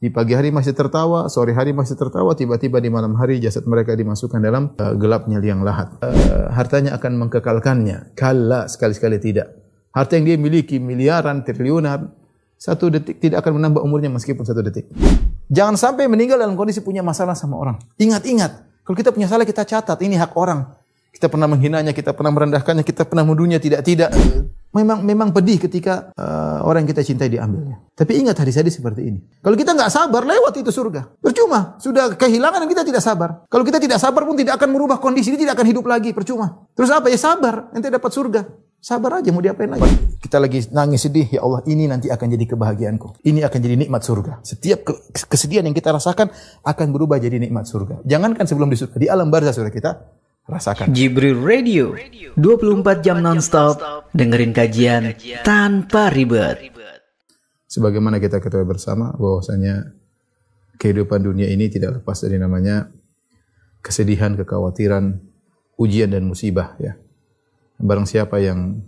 Di pagi hari masih tertawa, sore hari masih tertawa, tiba-tiba di malam hari jasad mereka dimasukkan dalam gelapnya liang lahat. Hartanya akan mengkekalkannya. Kalla, sekali-sekali tidak. Harta yang dia miliki miliaran, triliunan, 1 detik tidak akan menambah umurnya meskipun 1 detik. Jangan sampai meninggal dalam kondisi punya masalah sama orang. Ingat, kalau kita punya salah kita catat, ini hak orang. Kita pernah menghinanya, kita pernah merendahkannya, kita pernah menuduhnya tidak. Memang pedih ketika orang yang kita cintai diambilnya. Tapi ingat hadis-hadis seperti ini. Kalau kita enggak sabar, lewat itu surga. Percuma. Sudah kehilangan dan kita tidak sabar. Kalau kita tidak sabar pun tidak akan merubah kondisi ini, tidak akan hidup lagi. Percuma. Terus apa? Ya sabar. Nanti dapat surga. Sabar aja, mau diapain lagi? Kita lagi nangis sedih, ya Allah, ini nanti akan jadi kebahagiaanku. Ini akan jadi nikmat surga. Setiap kesedihan yang kita rasakan akan berubah jadi nikmat surga. Jangankan sebelum di surga, di alam barzah sudah kita rasakan. Jibril Radio 24 jam nonstop dengerin kajian tanpa ribet. Sebagaimana kita ketahui bersama bahwasanya kehidupan dunia ini tidak lepas dari namanya kesedihan, kekhawatiran, ujian dan musibah, ya. Barang siapa yang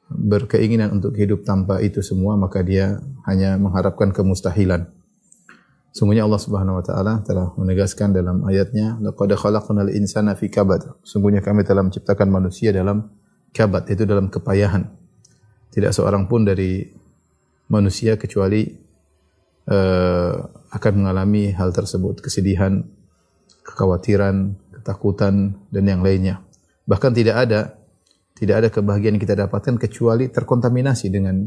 berkeinginan untuk hidup tanpa itu semua, maka dia hanya mengharapkan kemustahilan. Sungguhnya Allah Subhanahu wa taala telah menegaskan dalam ayatnya, laqad khalaqnal insana fi kabad. Sungguhnya kami telah menciptakan manusia dalam kabad, itu dalam kepayahan. Tidak seorang pun dari manusia kecuali akan mengalami hal tersebut, kesedihan, kekhawatiran, ketakutan dan yang lainnya. Bahkan tidak ada kebahagiaan yang kita dapatkan kecuali terkontaminasi dengan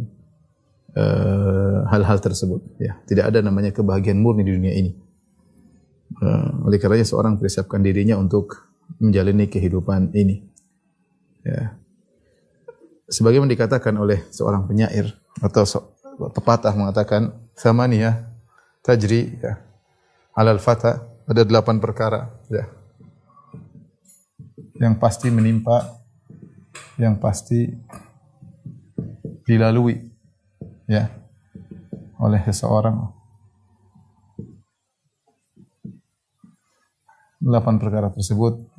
hal-hal tersebut. Ya, tidak ada namanya kebahagiaan murni di dunia ini. Oleh karenanya seorang persiapkan dirinya untuk menjalani kehidupan ini. Ya. Sebagaimana dikatakan oleh seorang penyair atau pepatah mengatakan, "Thamaniyah tajri ya, alal fata." Ada 8 perkara, ya, yang pasti menimpa, yang pasti dilalui, ya, oleh seseorang. 8 perkara tersebut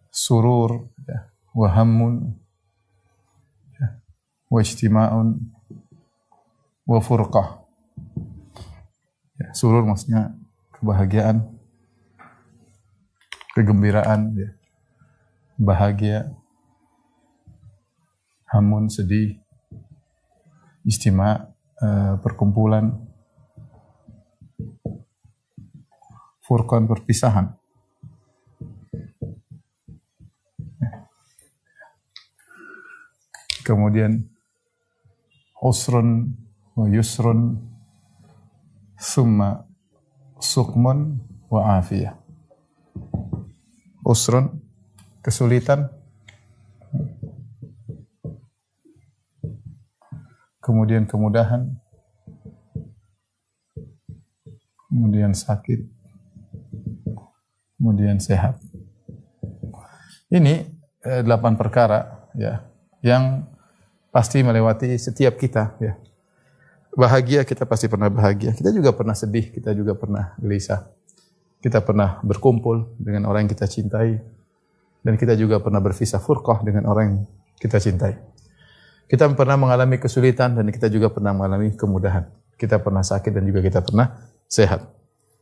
surur, ya, wa hammun, ya, wa ijtima'un, wa furqah. Ya, surur maksudnya kebahagiaan, kegembiraan, ya, bahagia, hamun, sedih, istima, perkumpulan, furqan, perpisahan. Kemudian usrun wa yusrun, summa sukmun wa afiyah. Usrun, kesulitan, kemudian kemudahan, kemudian sakit, kemudian sehat. Ini 8 perkara, ya, yang pasti melewati setiap kita, ya. Bahagia, kita pasti pernah bahagia. Kita juga pernah sedih, kita juga pernah gelisah. Kita pernah berkumpul dengan orang yang kita cintai, dan kita juga pernah berpisah, furqah, dengan orang yang kita cintai. Kita pernah mengalami kesulitan dan kita juga pernah mengalami kemudahan. Kita pernah sakit dan juga kita pernah sehat.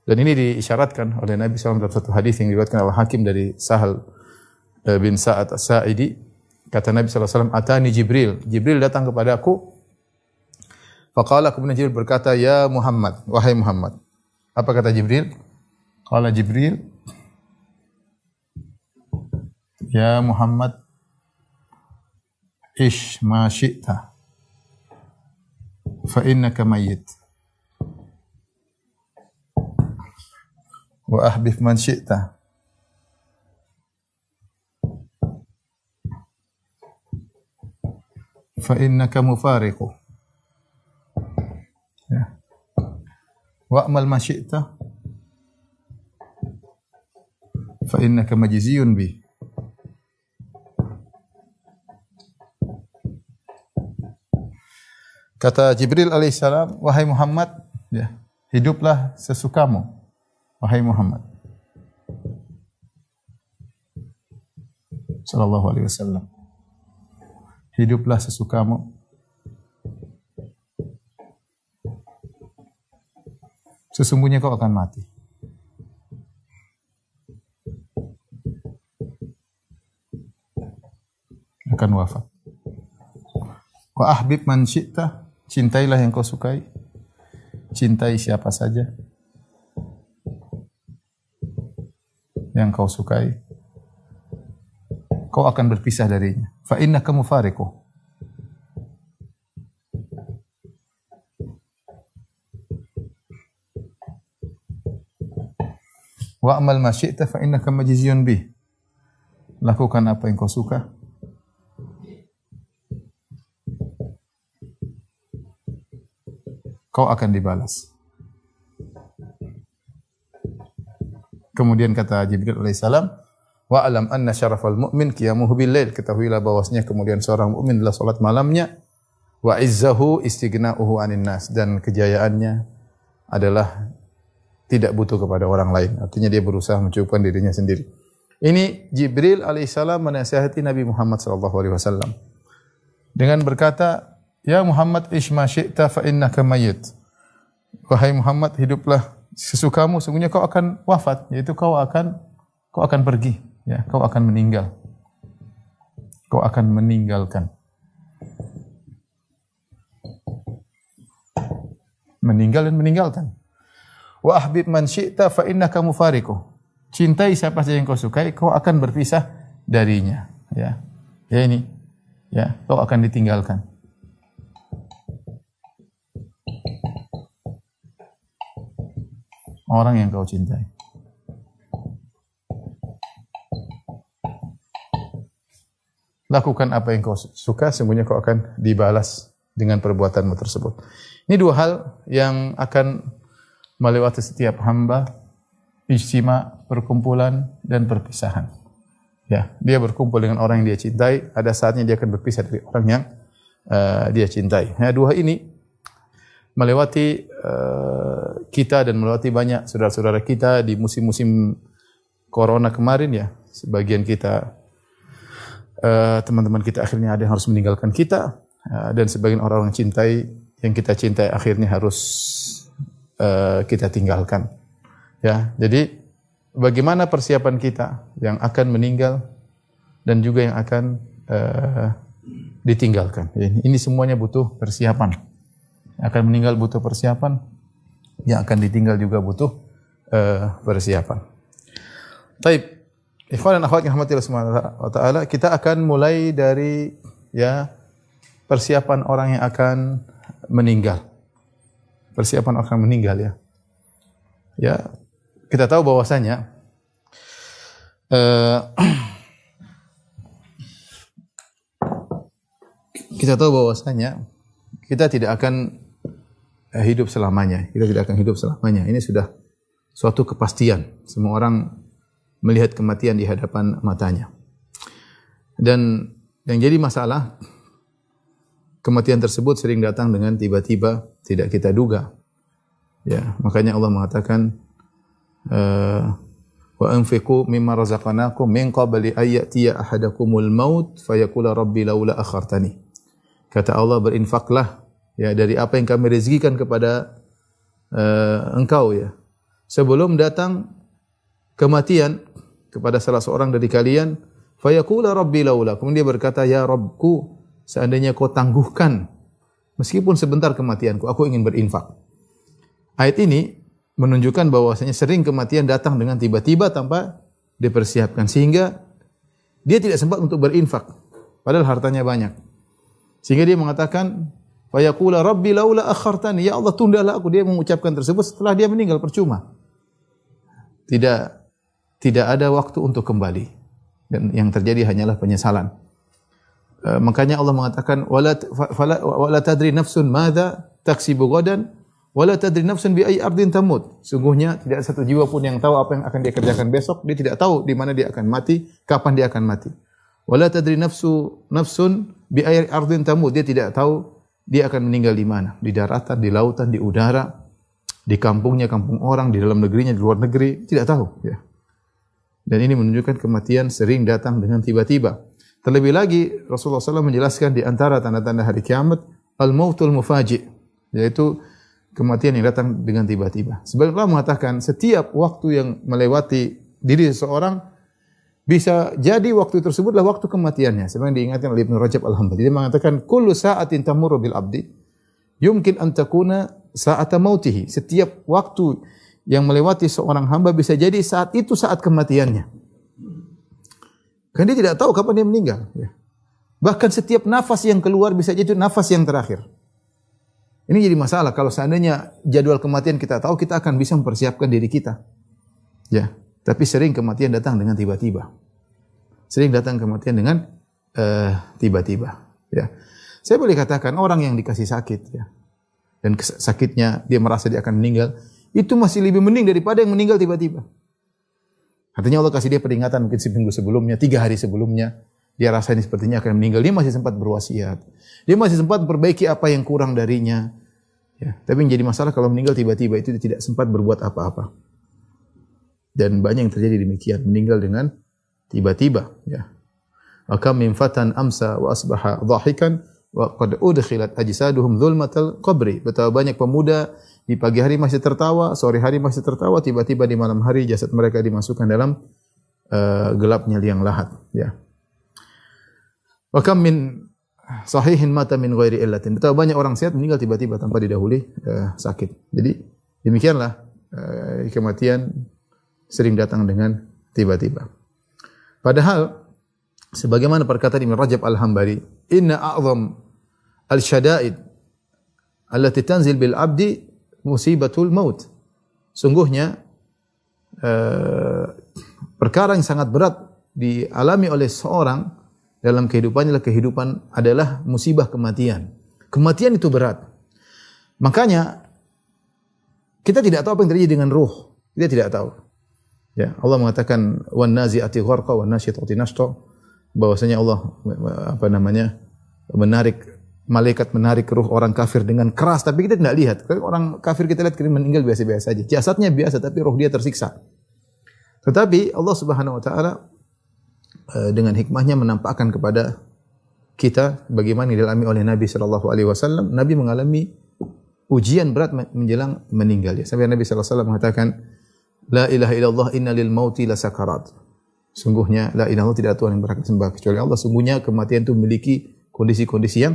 Dan ini diisyaratkan oleh Nabi SAW dalam satu hadis yang diriwayatkan oleh Hakim dari Sahal bin Sa'ad As-Sa'idi. Kata Nabi SAW, "Atani Jibril." Jibril datang kepada aku. Faqala, kemudian Jibril berkata, "Ya Muhammad, wahai Muhammad." Apa kata Jibril? Qala Jibril, "Ya Muhammad, ish ma syi'ta, fa innaka mayyit. Wa ahbib man syi'ta, fa innaka mufariqu. Ya. Wa amal ma syi'ta, fa innaka majziyun bih." Kata Jibril alaihissalam, "Wahai Muhammad, ya, hiduplah sesukamu, wahai Muhammad." Sallallahu alaihi wasallam. Hiduplah sesukamu. Sesungguhnya kau akan mati. Akan wafat. Wa ahbib man syi'ta, cintailah yang kau sukai. Cintai siapa saja yang kau sukai. Kau akan berpisah darinya. Fa innaka mufariquh. Wa amal ma syi'ta fa innaka majziyun bih. Lakukan apa yang kau suka. Kau akan dibalas. Kemudian kata Jibril alaihissalam, wa alam anna syarafal mu'min qiyamuhu bil lail. Ketahuilah bahwasanya kemudian seorang mukmin adalah salat malamnya, wa izzahu istighna'uhu 'anil nas, dan kejayaannya adalah tidak butuh kepada orang lain. Artinya dia berusaha mencukupkan dirinya sendiri. Ini Jibril alaihissalam menasihati Nabi Muhammad sallallahu alaihi wasallam dengan berkata, "Ya Muhammad, ish ma syi'ta fa innaka mayyit." Wahai Muhammad, hiduplah sesukamu, sungguhnya kau akan wafat, yaitu kau akan pergi, ya, kau akan meninggal. Kau akan meninggalkan. Meninggal dan meninggalkan. Wa ahbib man syi'ta fa innaka mufariquh. Cintai siapa saja yang kau sukai, kau akan berpisah darinya, ya. Ya ini, ya, kau akan ditinggalkan. Orang yang kau cintai. Lakukan apa yang kau suka, sungguhnya kau akan dibalas dengan perbuatanmu tersebut. Ini dua hal yang akan melewati setiap hamba, ijtima, perkumpulan dan perpisahan. Ya, dia berkumpul dengan orang yang dia cintai, ada saatnya dia akan berpisah dari orang yang dia cintai. Ya, dua ini melewati kita dan melewati banyak saudara-saudara kita di musim-musim corona kemarin, ya. Sebagian kita, teman-teman kita akhirnya ada yang harus meninggalkan kita, dan sebagian orang yang kita cintai akhirnya harus kita tinggalkan. Ya, jadi bagaimana persiapan kita yang akan meninggal dan juga yang akan ditinggalkan. Ini semuanya butuh persiapan. Yang akan meninggal butuh persiapan, yang akan ditinggal juga butuh persiapan. Taib, ikhwan dan akhwat yang rahmatillah subhanahu wa ta'ala, kita akan mulai dari, ya, persiapan orang yang akan meninggal. Persiapan orang meninggal, ya. Ya, kita tahu bahwasanya kita tidak akan hidup selamanya. Kita tidak akan hidup selamanya. Ini sudah suatu kepastian. Semua orang melihat kematian di hadapan matanya. Dan yang jadi masalah, kematian tersebut sering datang dengan tiba-tiba, tidak kita duga. Ya, makanya Allah mengatakan, wa anfiqu mimma razaqnakum min qabli ay ya'tiya ahadakumul maut fayaqula rabbi laula akhartani. Kata Allah, berinfaklah, ya, dari apa yang kami rezekikan kepada engkau, ya, sebelum datang kematian kepada salah seorang dari kalian, fayaqula rabbi laula, kemudian dia berkata, ya Rabbku, seandainya kau tangguhkan meskipun sebentar kematianku, aku ingin berinfak. Ayat ini menunjukkan bahwasanya sering kematian datang dengan tiba-tiba tanpa dipersiapkan, sehingga dia tidak sempat untuk berinfak padahal hartanya banyak. Sehingga dia mengatakan, fa yaqula rabbi laula akhartani, ya Allah, tundalah aku. Dia mengucapkan tersebut setelah dia meninggal, percuma. Tidak ada waktu untuk kembali, dan yang terjadi hanyalah penyesalan. Makanya Allah mengatakan, wala tadri nafsun madza taksibu ghadan wala tadri nafsun bi ayyi ardin tamut. Sungguhnya tidak satu jiwa pun yang tahu apa yang akan dia kerjakan besok. Dia tidak tahu di mana dia akan mati, kapan dia akan mati. Wala tadri nafsun bi ayyi ardin tamut. Dia tidak tahu dia akan meninggal di mana, di daratan, di lautan, di udara, di kampungnya, kampung orang, di dalam negerinya, di luar negeri, tidak tahu, ya. Dan ini menunjukkan kematian sering datang dengan tiba-tiba. Terlebih lagi Rasulullah SAW menjelaskan di antara tanda-tanda hari kiamat al-mautul mufaji', yaitu kematian yang datang dengan tiba-tiba. Sebagian ulama mengatakan setiap waktu yang melewati diri seseorang bisa jadi waktu tersebutlah waktu kematiannya. Sebenarnya diingatkan oleh Ibnu Rajab Al-Hambali. Dia mengatakan kullu sa'atin tamurru bil abdi yumkin an takuna sa'ata mautihi. Setiap waktu yang melewati seorang hamba bisa jadi saat itu saat kematiannya. Karena dia tidak tahu kapan dia meninggal. Bahkan setiap nafas yang keluar bisa jadi nafas yang terakhir. Ini jadi masalah. Kalau seandainya jadwal kematian kita tahu, kita akan bisa mempersiapkan diri kita. Ya, tapi sering kematian datang dengan tiba-tiba. Sering datang kematian dengan tiba-tiba. Ya, saya boleh katakan orang yang dikasih sakit, ya, dan sakitnya dia merasa dia akan meninggal, itu masih lebih mending daripada yang meninggal tiba-tiba. Artinya Allah kasih dia peringatan mungkin seminggu sebelumnya, 3 hari sebelumnya. Dia rasa ini sepertinya akan meninggal. Dia masih sempat berwasiat. Dia masih sempat memperbaiki apa yang kurang darinya. Ya, tapi yang jadi masalah kalau meninggal tiba-tiba itu tidak sempat berbuat apa-apa. Dan banyak yang terjadi demikian. Meninggal dengan tiba-tiba. Ya. Wa kam min fatan amsa wa asbaha dhahikan wa qad udkhilat ajsaduhum dhulmatal qabri. Betapa banyak pemuda di pagi hari masih tertawa, sore hari masih tertawa, tiba-tiba di malam hari jasad mereka dimasukkan dalam gelapnya liang lahat. Ya. Wa kam min sahihin mata min ghairi illatin. Betapa banyak orang sehat meninggal tiba-tiba tanpa didahului sakit. Jadi demikianlah kematian sering datang dengan tiba-tiba. Padahal sebagaimana perkataan Ibnu Rajab Al-Hambali, inna a'zam al-syada'id allati tanzil bil 'abdi musibatul maut. Sungguhnya perkara yang sangat berat dialami oleh seorang dalam kehidupannya adalah musibah kematian. Kematian itu berat. Makanya kita tidak tahu apa yang terjadi dengan ruh. Kita tidak tahu. Ya, Allah mengatakan wan nazi'ati gharqa wan nasyitati nashta, bahwasanya Allah malaikat menarik ruh orang kafir dengan keras, tapi kita tidak lihat. Orang kafir kita lihat meninggal biasa-biasa saja. Jasadnya biasa tapi ruh dia tersiksa. Tetapi Allah Subhanahu wa taala dengan hikmahnya menampakkan kepada kita bagaimana yang dialami oleh Nabi sallallahu alaihi wasallam. Nabi mengalami ujian berat menjelang meninggal. Ya. Sampai Nabi sallallahu alaihi wasallam mengatakan, la ilaha illallah inna lil mauti la sakarat. Sungguhnya la ilaha illallah tidak ada Tuhan yang berhak disembah kecuali Allah. Sungguhnya kematian itu memiliki kondisi-kondisi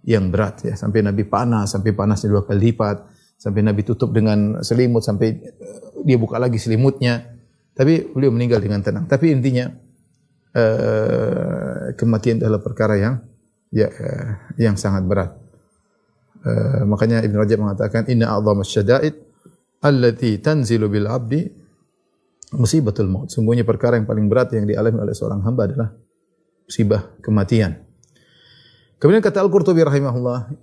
yang berat. Ya. Sampai Nabi panas, sampai panasnya 2 kali lipat. Sampai Nabi tutup dengan selimut, sampai dia buka lagi selimutnya. Tapi beliau meninggal dengan tenang. Tapi intinya kematian adalah perkara yang sangat berat. Makanya Ibnu Rajab mengatakan inna a'dhamasy syada'id allati tanzilu bil 'abdi musibatul maut. Sungguhnya perkara yang paling berat yang dialami oleh seorang hamba adalah musibah kematian. Kemudian kata Al-Qurtubi rahimahullah,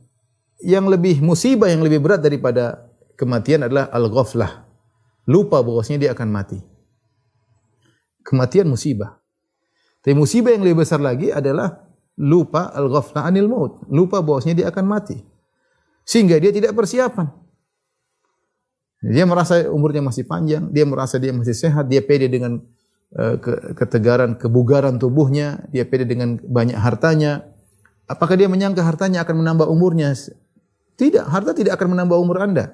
yang lebih berat daripada kematian adalah al-ghaflah. Lupa bahwasanya dia akan mati. Kematian musibah. Tapi musibah yang lebih besar lagi adalah lupa al-ghaflah anil maut. Lupa bahwasanya dia akan mati. Sehingga dia tidak persiapan. Dia merasa umurnya masih panjang, dia merasa dia masih sehat, dia pede dengan ketegaran, kebugaran tubuhnya, dia pede dengan banyak hartanya. Apakah dia menyangka hartanya akan menambah umurnya? Tidak, harta tidak akan menambah umur Anda.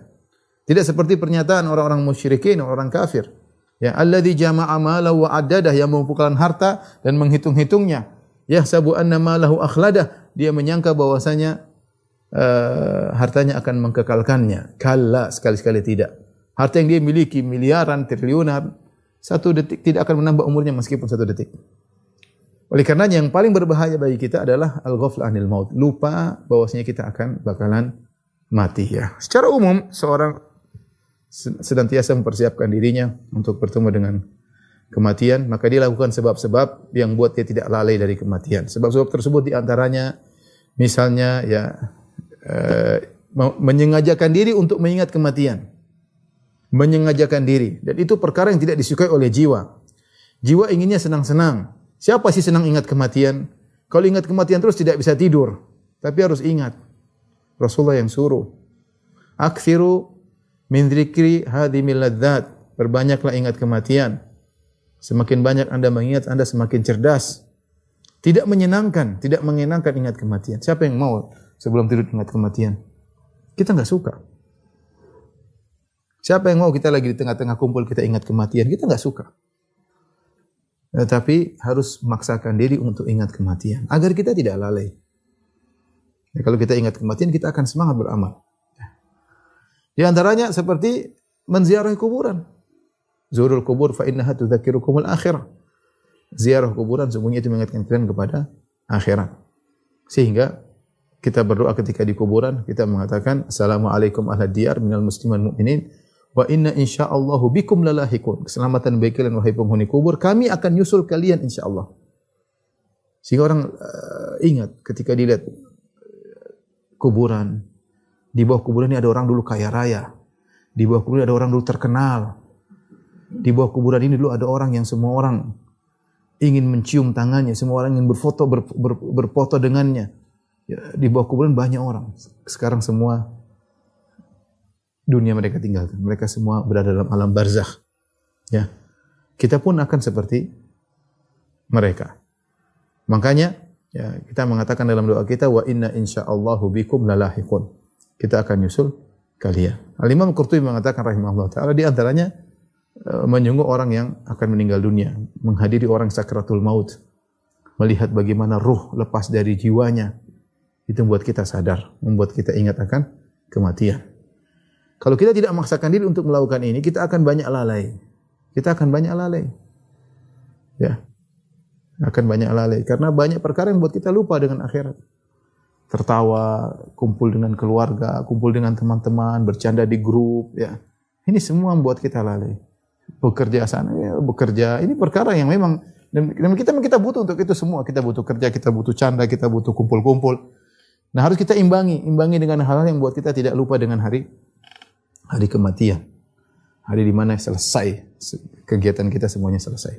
Tidak seperti pernyataan orang-orang musyrikin, orang kafir. Ya, alladzi jama'a malahu wa addadah, yang mengumpulkan harta dan menghitung-hitungnya. Yahsabu anna malahu akhladah, dia menyangka bahwasanya hartanya akan mengkekalkannya. Kalla, sekali-sekali tidak. Harta yang dia miliki miliaran, triliunan, 1 detik tidak akan menambah umurnya meskipun 1 detik. Oleh karenanya yang paling berbahaya bagi kita adalah al-ghaflah anil maut. Lupa bahwasanya kita akan bakalan mati, ya. Secara umum seorang senantiasa mempersiapkan dirinya untuk bertemu dengan kematian, maka dia lakukan sebab-sebab yang buat dia tidak lalai dari kematian. Sebab-sebab tersebut diantaranya misalnya menyengajakan diri untuk mengingat kematian. Menyengajakan diri, dan itu perkara yang tidak disukai oleh jiwa. Jiwa inginnya senang-senang. Siapa sih senang ingat kematian? Kalau ingat kematian terus tidak bisa tidur, tapi harus ingat. Rasulullah yang suruh, akthiru min dzikri hadhimil ladzat. Perbanyaklah ingat kematian. Semakin banyak Anda mengingat, Anda semakin cerdas. Tidak menyenangkan ingat kematian. Siapa yang mau sebelum tidur ingat kematian? Kita enggak suka. Siapa yang mau kita lagi di tengah-tengah kumpul kita ingat kematian? Kita enggak suka. Tapi harus memaksakan diri untuk ingat kematian agar kita tidak lalai. Ya, kalau kita ingat kematian, kita akan semangat beramal. Di antaranya seperti menziarahi kuburan. Zurul kubur fa innaha tudzakirukumul akhirah. Ziarah kuburan sungguhnya itu mengingatkan kalian kepada akhirat. Sehingga kita berdoa ketika di kuburan, kita mengatakan assalamualaikum ahlad diyar minal muslimin mu'minin wa inna insyaallahu bikum lalahiqun. Keselamatan bagi kalian wahai penghuni kubur, kami akan nyusul kalian insyaallah. Sehingga orang ingat ketika dilihat kuburan, di bawah kuburan ini ada orang dulu kaya raya. Di bawah kuburan ada orang dulu terkenal. Di bawah kuburan ini dulu ada orang yang semua orang ingin mencium tangannya, semua orang ingin berfoto dengannya. Ya, di bawah kuburan banyak orang. Sekarang semua dunia mereka tinggalkan. Mereka semua berada dalam alam barzakh. Ya. Kita pun akan seperti mereka. Makanya ya, kita mengatakan dalam doa kita wa inna insyaallahu bikum lalahiqun. Kita akan nyusul kalian. Al-Imam Qurtubi mengatakan rahimahullah taala di antaranya menyungguh orang yang akan meninggal dunia, menghadiri orang sakratul maut, melihat bagaimana ruh lepas dari jiwanya. Itu membuat kita sadar, membuat kita ingat akan kematian. Kalau kita tidak memaksakan diri untuk melakukan ini, kita akan banyak lalai. Kita akan banyak lalai. Ya. Akan banyak lalai karena banyak perkara yang buat kita lupa dengan akhirat. Tertawa, kumpul dengan keluarga, kumpul dengan teman-teman, bercanda di grup, ya. Ini semua membuat kita lalai. Bekerja sana, ya, bekerja. Ini perkara yang memang dan kita butuh untuk itu semua. Kita butuh kerja, kita butuh canda, kita butuh kumpul-kumpul. Nah, harus kita imbangi dengan hal-hal yang buat kita tidak lupa dengan hari kematian. Hari di mana selesai kegiatan kita semuanya selesai.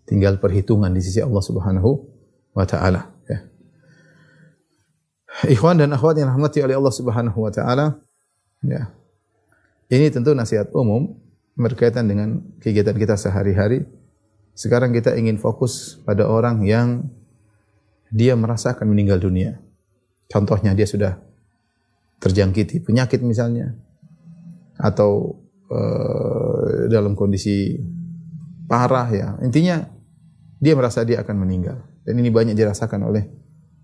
Tinggal perhitungan di sisi Allah Subhanahu wa taala, ya. Ikhwan dan akhwat yang dirahmati oleh Allah Subhanahu wa taala, ya. Ini tentu nasihat umum berkaitan dengan kegiatan kita sehari-hari. Sekarang kita ingin fokus pada orang yang dia merasakan meninggal dunia. Contohnya dia sudah terjangkiti penyakit misalnya, atau dalam kondisi parah, ya. Intinya dia merasa dia akan meninggal. Dan ini banyak dirasakan oleh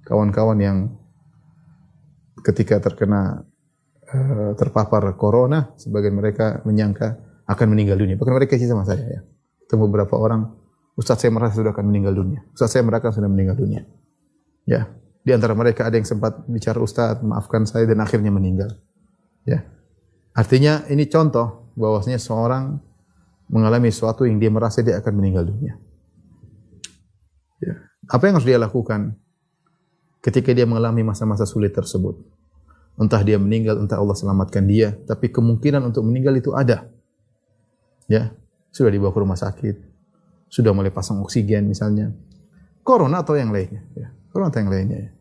kawan-kawan yang ketika terpapar corona, sebagian mereka menyangka akan meninggal dunia. Bahkan mereka cerita sama saya, ya. Ketemu beberapa orang, Ustaz saya merasa sudah akan meninggal dunia. Ustaz saya merasa sudah meninggal dunia. Ya. Di antara mereka ada yang sempat bicara, Ustaz maafkan saya, dan akhirnya meninggal. Ya. Artinya ini contoh bahwasanya seorang mengalami sesuatu yang dia merasa dia akan meninggal dunia. Ya. Apa yang harus dia lakukan ketika dia mengalami masa-masa sulit tersebut? Entah dia meninggal, entah Allah selamatkan dia, tapi kemungkinan untuk meninggal itu ada. Ya, sudah dibawa ke rumah sakit, sudah mulai pasang oksigen misalnya. Corona atau yang lainnya, ya. Corona atau yang lainnya. Ya.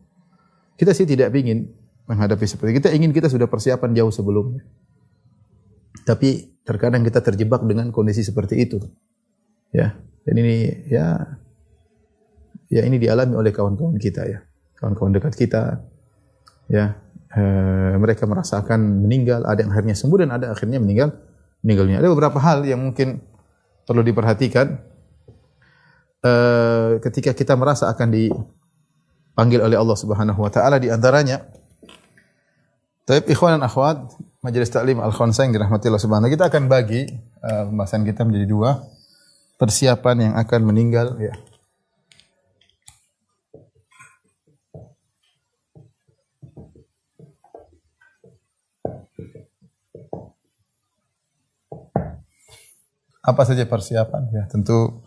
Kita sih tidak ingin menghadapi seperti itu. Kita ingin kita sudah persiapan jauh sebelumnya. Tapi terkadang kita terjebak dengan kondisi seperti itu. Ya. Dan ini ya ini dialami oleh kawan-kawan kita, ya. Kawan-kawan dekat kita, ya. Mereka merasakan meninggal, ada yang akhirnya sembuh dan ada akhirnya meninggal dunia. Ada beberapa hal yang mungkin perlu diperhatikan ketika kita merasa akan dipanggil oleh Allah Subhanahu wa taala. Di antaranya, taib ikhwan dan akhwat Majelis Taklim Al-Khonsa yang dirahmati Allah Subhanahu, kita akan bagi pembahasan kita menjadi dua. Persiapan yang akan meninggal, ya. Apa saja persiapan? Ya, tentu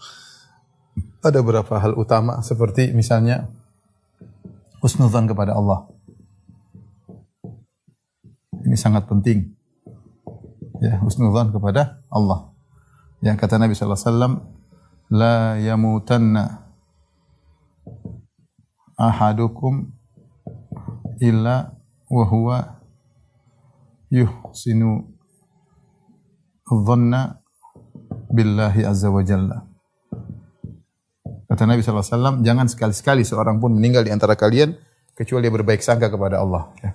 ada beberapa hal utama seperti misalnya husnuzan kepada Allah. Ini sangat penting. Ya, husnuzan kepada Allah. Yang kata Nabi sallallahu alaihi wasallam, la yamutanna ahadukum illa wa huwa yuhsinu dhanna billahi azza wa jalla. Kata Nabi sallallahu alaihi wasallam, jangan sekali-sekali seorang pun meninggal di antara kalian kecuali dia berbaik sangka kepada Allah, ya.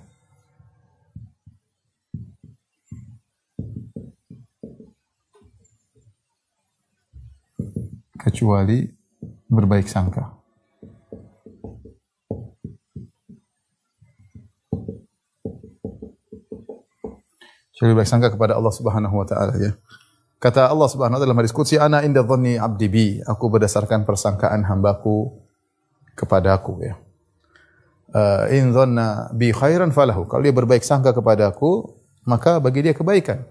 kecuali berbaik sangka. Kecuali berbaik sangka kepada Allah Subhanahu wa taala ya. Kata Allah Subhanahu wa taala dalam hadis qudsi, ana inda dhanni 'abdi bi, aku berdasarkan persangkaan hambaku kepadaku ya. In dhanna bi khairan falahu, kalau dia berbaik sangka kepadaku maka bagi dia kebaikan.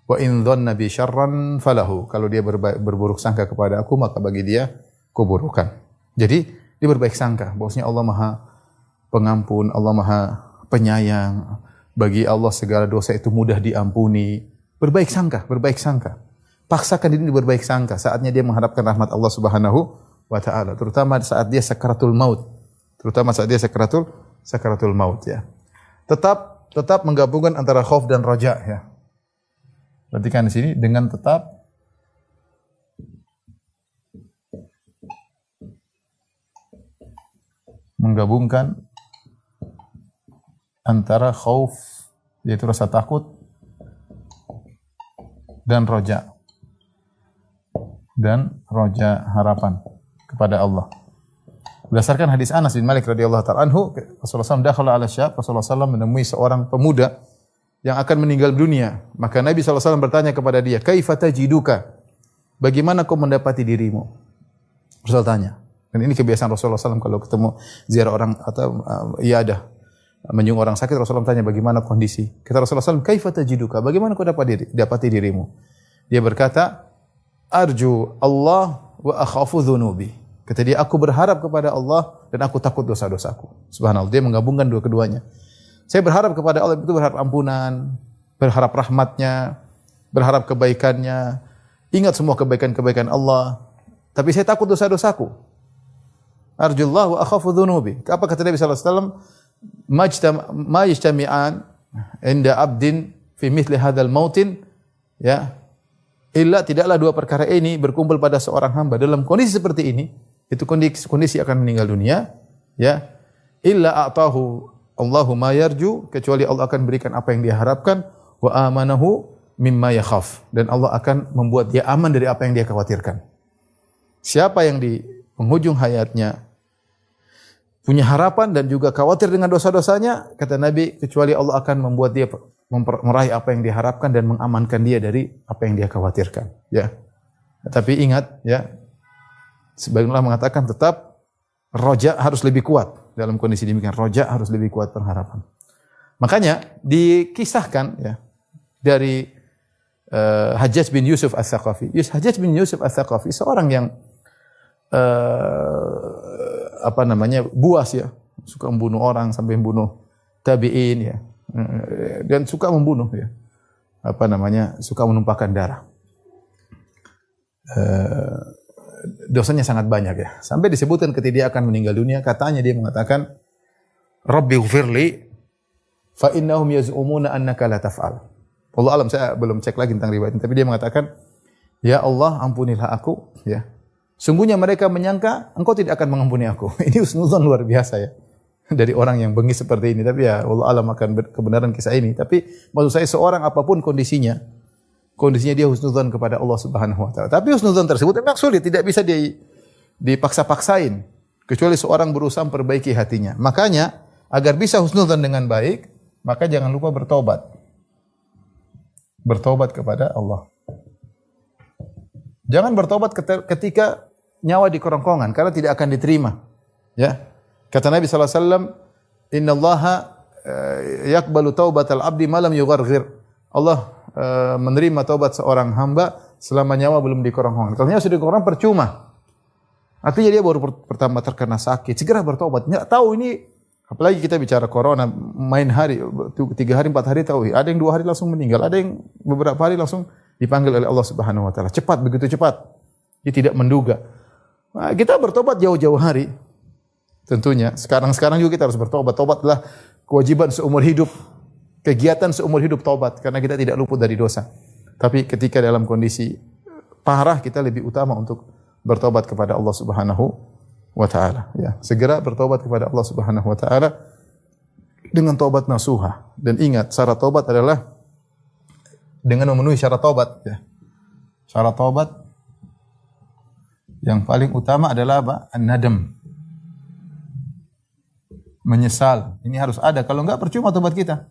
Wa in dhanna bi syarran falahu, kalau dia berburuk sangka kepada aku maka bagi dia keburukan. Jadi dia berbaik sangka bahwasanya Allah Maha Pengampun, Allah Maha Penyayang. Bagi Allah segala dosa itu mudah diampuni. Berbaik sangka, berbaik sangka. Paksakan diri berbaik sangka. Saatnya dia mengharapkan rahmat Allah Subhanahu wa taala, terutama saat dia sakaratul maut. Terutama saat dia sakaratul maut ya. Tetap menggabungkan antara khauf dan raja ya. Perhatikan di sini dengan tetap menggabungkan antara khauf, yaitu rasa takut, dan roja harapan kepada Allah. Berdasarkan hadis Anas bin Malik radhiyallahu ta'ala anhu, Rasulullah SAW dakhala ala syab, Rasulullah SAW menemui seorang pemuda yang akan meninggal dunia. Maka Nabi SAW bertanya kepada dia, kaifa tajiduka? Bagaimana kau mendapati dirimu? Rasul tanya. Dan ini kebiasaan Rasulullah SAW kalau ketemu ziarah orang atau iadah, menyung orang sakit, Rasulullah tanya bagaimana kondisi. Kata Rasulullah SAW, kaifa tajiduka? Bagaimana kau dapati dirimu? Dia berkata, arju Allah wa akhafu dhunubi. Kata dia, aku berharap kepada Allah dan aku takut dosa-dosaku. Subhanallah, dia menggabungkan keduanya. Saya berharap kepada Allah, itu berharap ampunan, berharap rahmatnya, berharap kebaikannya, ingat semua kebaikan-kebaikan Allah. Tapi saya takut dosa-dosaku. Arjullah wa akhafu dhunubi. Apa kata Nabi SAW? Ma yajtami'an inda abdin fi mithli hadzal mautin ya, illa, tidaklah dua perkara ini berkumpul pada seorang hamba dalam kondisi seperti ini, itu kondisi akan meninggal dunia ya, illa a'tahu Allahu ma yarju, kecuali Allah akan berikan apa yang dia harapkan, wa amanahu mimma yakhaf, dan Allah akan membuat dia aman dari apa yang dia khawatirkan. Siapa yang di penghujung hayatnya punya harapan dan juga khawatir dengan dosa-dosanya, kata Nabi, kecuali Allah akan membuat dia meraih apa yang diharapkan dan mengamankan dia dari apa yang dia khawatirkan. Ya. Tapi ingat, ya, sebagian ulama mengatakan tetap roja harus lebih kuat dalam kondisi demikian. Roja harus lebih kuat pengharapan. Makanya dikisahkan ya dari Hajjaj bin Yusuf Ats-Tsaqafi. Hajjaj bin Yusuf Ats-Tsaqafi seorang yang buas ya, suka membunuh orang sampai membunuh tabi'in ya, dan suka membunuh ya, suka menumpahkan darah. Dosanya sangat banyak ya, sampai disebutkan ketika dia akan meninggal dunia, katanya dia mengatakan, Rabbi ghfirli fa innahum yaz'umuna annaka la taf'al. Allah alam, saya belum cek lagi tentang riwayat ini, tapi dia mengatakan, ya Allah ampunilah aku ya. Sungguhnya mereka menyangka engkau tidak akan mengampuni aku. Ini husnuzon luar biasa ya. Dari orang yang bengis seperti ini. Tapi ya Allah alam akan kebenaran kisah ini. Tapi maksud saya seorang apapun kondisinya dia husnuzon kepada Allah Subhanahu wa taala. Tapi husnuzon tersebut memang sulit, tidak bisa dipaksa-paksain. Kecuali seorang berusaha memperbaiki hatinya. Makanya agar bisa husnuzon dengan baik, maka jangan lupa bertobat. Bertobat kepada Allah. Jangan bertobat ketika nyawa di kerongkongan, karena tidak akan diterima. Ya. Kata Nabi sallallahu alaihi wasallam, "Innallaha yaqbalu taubatal abdi ma lam yugharghir." Allah menerima taubat seorang hamba selama nyawa belum di kerongkongan. Kalau nyawa sudah di kerongkongan percuma. Artinya dia baru pertama terkena sakit, segera bertobat. Enggak tahu ini, apalagi kita bicara corona, main hari 3 hari 4 hari tahu. Ada yang 2 hari langsung meninggal, ada yang beberapa hari langsung dipanggil oleh Allah Subhanahu wa taala. Cepat, begitu cepat. Dia tidak menduga. Nah, kita bertobat jauh-jauh hari. Tentunya sekarang juga kita harus bertobat. Tobat adalah kewajiban seumur hidup. Kegiatan seumur hidup tobat, karena kita tidak luput dari dosa. Tapi ketika dalam kondisi parah, kita lebih utama untuk bertobat kepada Allah Subhanahu wa taala, ya. Segera bertobat kepada Allah Subhanahu wa taala dengan tobat nasuha. Dan ingat, syarat tobat adalah dengan memenuhi syarat tobat ya. Syarat tobat Yang paling utama adalah apa? An-nadam. Menyesal. Ini harus ada. Kalau enggak percuma tobat kita.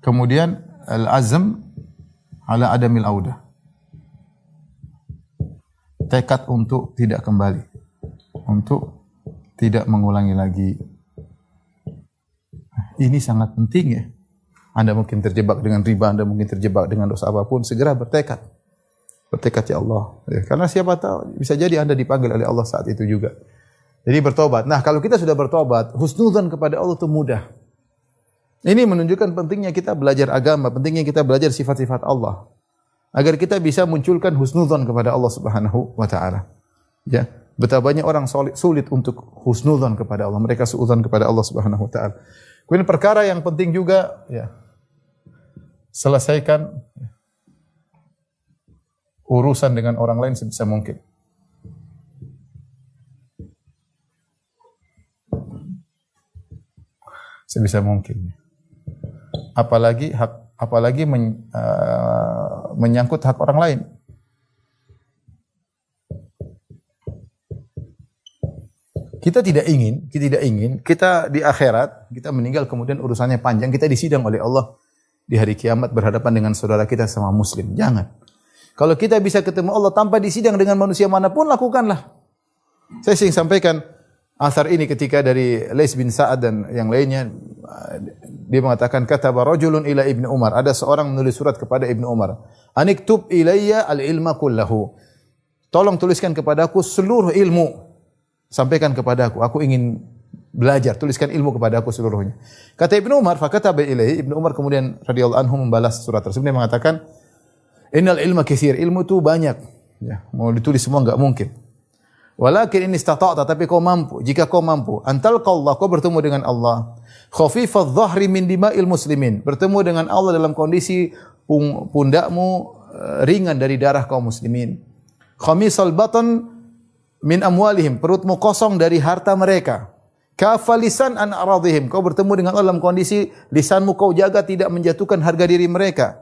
Kemudian al-azm ala adamil audah. Tekad untuk tidak kembali. Untuk tidak mengulangi lagi. Ini sangat penting ya. Anda mungkin terjebak dengan riba, Anda mungkin terjebak dengan dosa apapun, segera bertekad. Bertekad ya Allah. Ya, karena siapa tahu bisa jadi Anda dipanggil oleh Allah saat itu juga. Jadi bertobat. Nah, kalau kita sudah bertobat, husnudzan kepada Allah itu mudah. Ini menunjukkan pentingnya kita belajar agama, pentingnya kita belajar sifat-sifat Allah. Agar kita bisa munculkan husnudzan kepada Allah Subhanahu wa taala. Ya, betapa banyak orang sulit untuk husnudzan kepada Allah. Mereka suudzon kepada Allah Subhanahu wa taala. Kemudian perkara yang penting juga ya, selesaikan urusan dengan orang lain sebisa mungkin. Sebisa mungkin. Apalagi menyangkut hak orang lain. Kita tidak ingin kita di akhirat, kita meninggal kemudian urusannya panjang, kita disidang oleh Allah di hari kiamat berhadapan dengan saudara kita sama muslim. Jangan. Kalau kita bisa ketemu Allah tanpa disidang dengan manusia manapun, lakukanlah. Saya sering sampaikan asar ini ketika dari Lais bin Sa'ad dan yang lainnya, dia mengatakan kataba rajulun ila Ibnu Umar, ada seorang menulis surat kepada Ibnu Umar, aniktub ilayya al-ilma kullahu, tolong tuliskan kepadaku seluruh ilmu, sampaikan kepadaku, aku ingin belajar, tuliskan ilmu kepadaku seluruhnya. Kata Ibnu Umar, fakataba ilayhi, Ibnu Umar kemudian radhiyallahu anhu membalas surat tersebut, dia mengatakan innal ilma katsir, ilmu itu banyak, ya, mau ditulis semua enggak mungkin. Walakin in istata'ta, tapi kau mampu, jika kau mampu, antalqallah, kau bertemu dengan Allah, khafifadh dhahri min dima'il muslimin, bertemu dengan Allah dalam kondisi pundakmu ringan dari darah kaum muslimin. Khamisal batan min amwalihim, perutmu kosong dari harta mereka. Kafalisan an aradhihim, kau bertemu dengan Allah dalam kondisi lisanmu kau jaga tidak menjatuhkan harga diri mereka.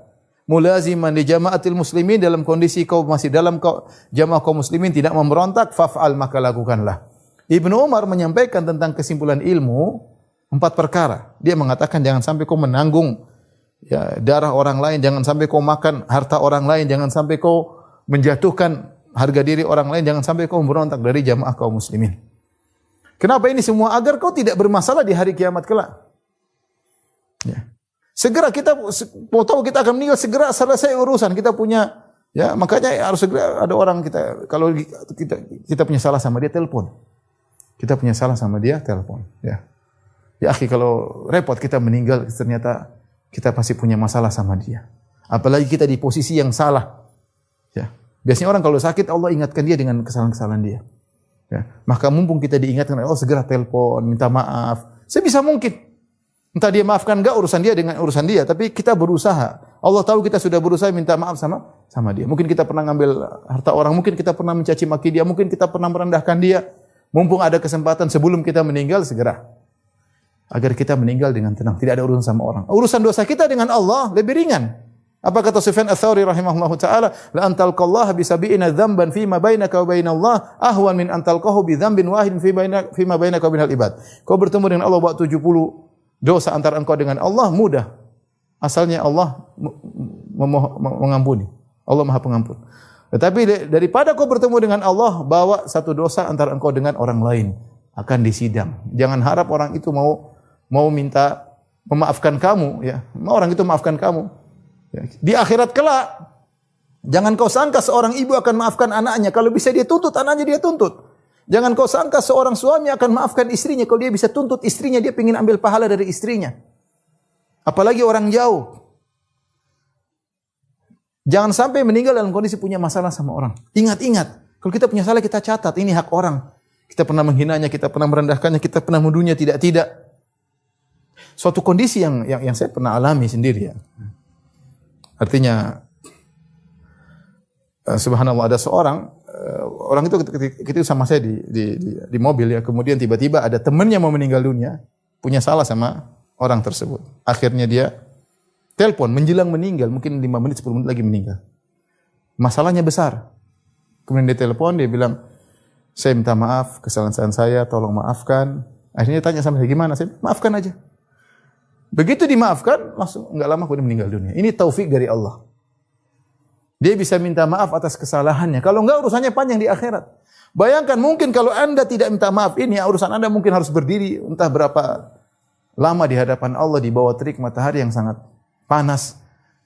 Mulaziman li jama'atil muslimin, dalam kondisi kau masih dalam jamaah kaum muslimin tidak memberontak, faf'al, maka lakukanlah. Ibnu Umar menyampaikan tentang kesimpulan ilmu 4 perkara. Dia mengatakan jangan sampai kau menanggung ya, darah orang lain, jangan sampai kau makan harta orang lain, jangan sampai kau menjatuhkan harga diri orang lain, jangan sampai kau memberontak dari jamaah kaum muslimin. Kenapa ini semua? Agar kau tidak bermasalah di hari kiamat kelak. Ya. Segera kita mau tahu kita akan meninggal, segera selesai urusan. Kita punya, ya makanya harus segera ada orang kita, kalau kita punya salah sama dia, telepon. Kita punya salah sama dia, telepon. Ya, ya akhi, kalau repot kita meninggal, ternyata kita pasti punya masalah sama dia. Apalagi kita di posisi yang salah. Ya, biasanya orang kalau sakit Allah ingatkan dia dengan kesalahan-kesalahan dia. Ya, maka mumpung kita diingatkan, Allah segera telepon, minta maaf. Sebisa mungkin. Entah dia maafkan enggak, urusan dia dengan urusan dia, tapi kita berusaha. Allah tahu kita sudah berusaha minta maaf sama dia. Mungkin kita pernah ngambil harta orang, mungkin kita pernah mencaci maki dia, mungkin kita pernah merendahkan dia. Mumpung ada kesempatan sebelum kita meninggal, segera. Agar kita meninggal dengan tenang, tidak ada urusan sama orang. Urusan dosa kita dengan Allah lebih ringan. Apa kata Sufyan Ats-Tsauri rahimahullahu taala, la antalqallaha bi sab'ina dzamban fi ma bainaka wa bainallah ahwan min antalqahu bi dzambin wahidin fi ma bainaka wa bainal ibad. Kau bertemu dengan Allah buat 70 dosa antara engkau dengan Allah mudah. Asalnya Allah mengampuni. Allah Maha Pengampun. Tetapi daripada kau bertemu dengan Allah, bawa satu dosa antara engkau dengan orang lain, akan disidang. Jangan harap orang itu mau minta memaafkan kamu, ya. Orang itu maafkan kamu. Ya. Di akhirat kelak, jangan kau sangka seorang ibu akan maafkan anaknya. Kalau bisa dia tuntut anaknya, dia tuntut. Jangan kau sangka seorang suami akan maafkan istrinya. Kalau dia bisa tuntut istrinya, dia ingin ambil pahala dari istrinya. Apalagi orang jauh. Jangan sampai meninggal dalam kondisi punya masalah sama orang. Ingat-ingat. Kalau kita punya salah, kita catat. Ini hak orang. Kita pernah menghinanya, kita pernah merendahkannya, kita pernah menuduhnya tidak-tidak. Suatu kondisi yang saya pernah alami sendiri ya. Artinya, subhanallah, ada seorang orang itu ketika sama saya di mobil ya, kemudian tiba-tiba ada temannya mau meninggal dunia, punya salah sama orang tersebut. Akhirnya dia telepon menjelang meninggal, mungkin 5 menit 10 menit lagi meninggal. Masalahnya besar. Kemudian dia telepon, dia bilang, Saya minta maaf, kesalahan saya, tolong maafkan. Akhirnya tanya sama saya, gimana? Saya maafkan aja. Begitu dimaafkan, langsung enggak lama kemudian meninggal dunia. Ini taufik dari Allah. Dia bisa minta maaf atas kesalahannya. Kalau enggak, urusannya panjang di akhirat. Bayangkan mungkin kalau Anda tidak minta maaf ini, urusan Anda mungkin harus berdiri entah berapa lama di hadapan Allah di bawah terik matahari yang sangat panas.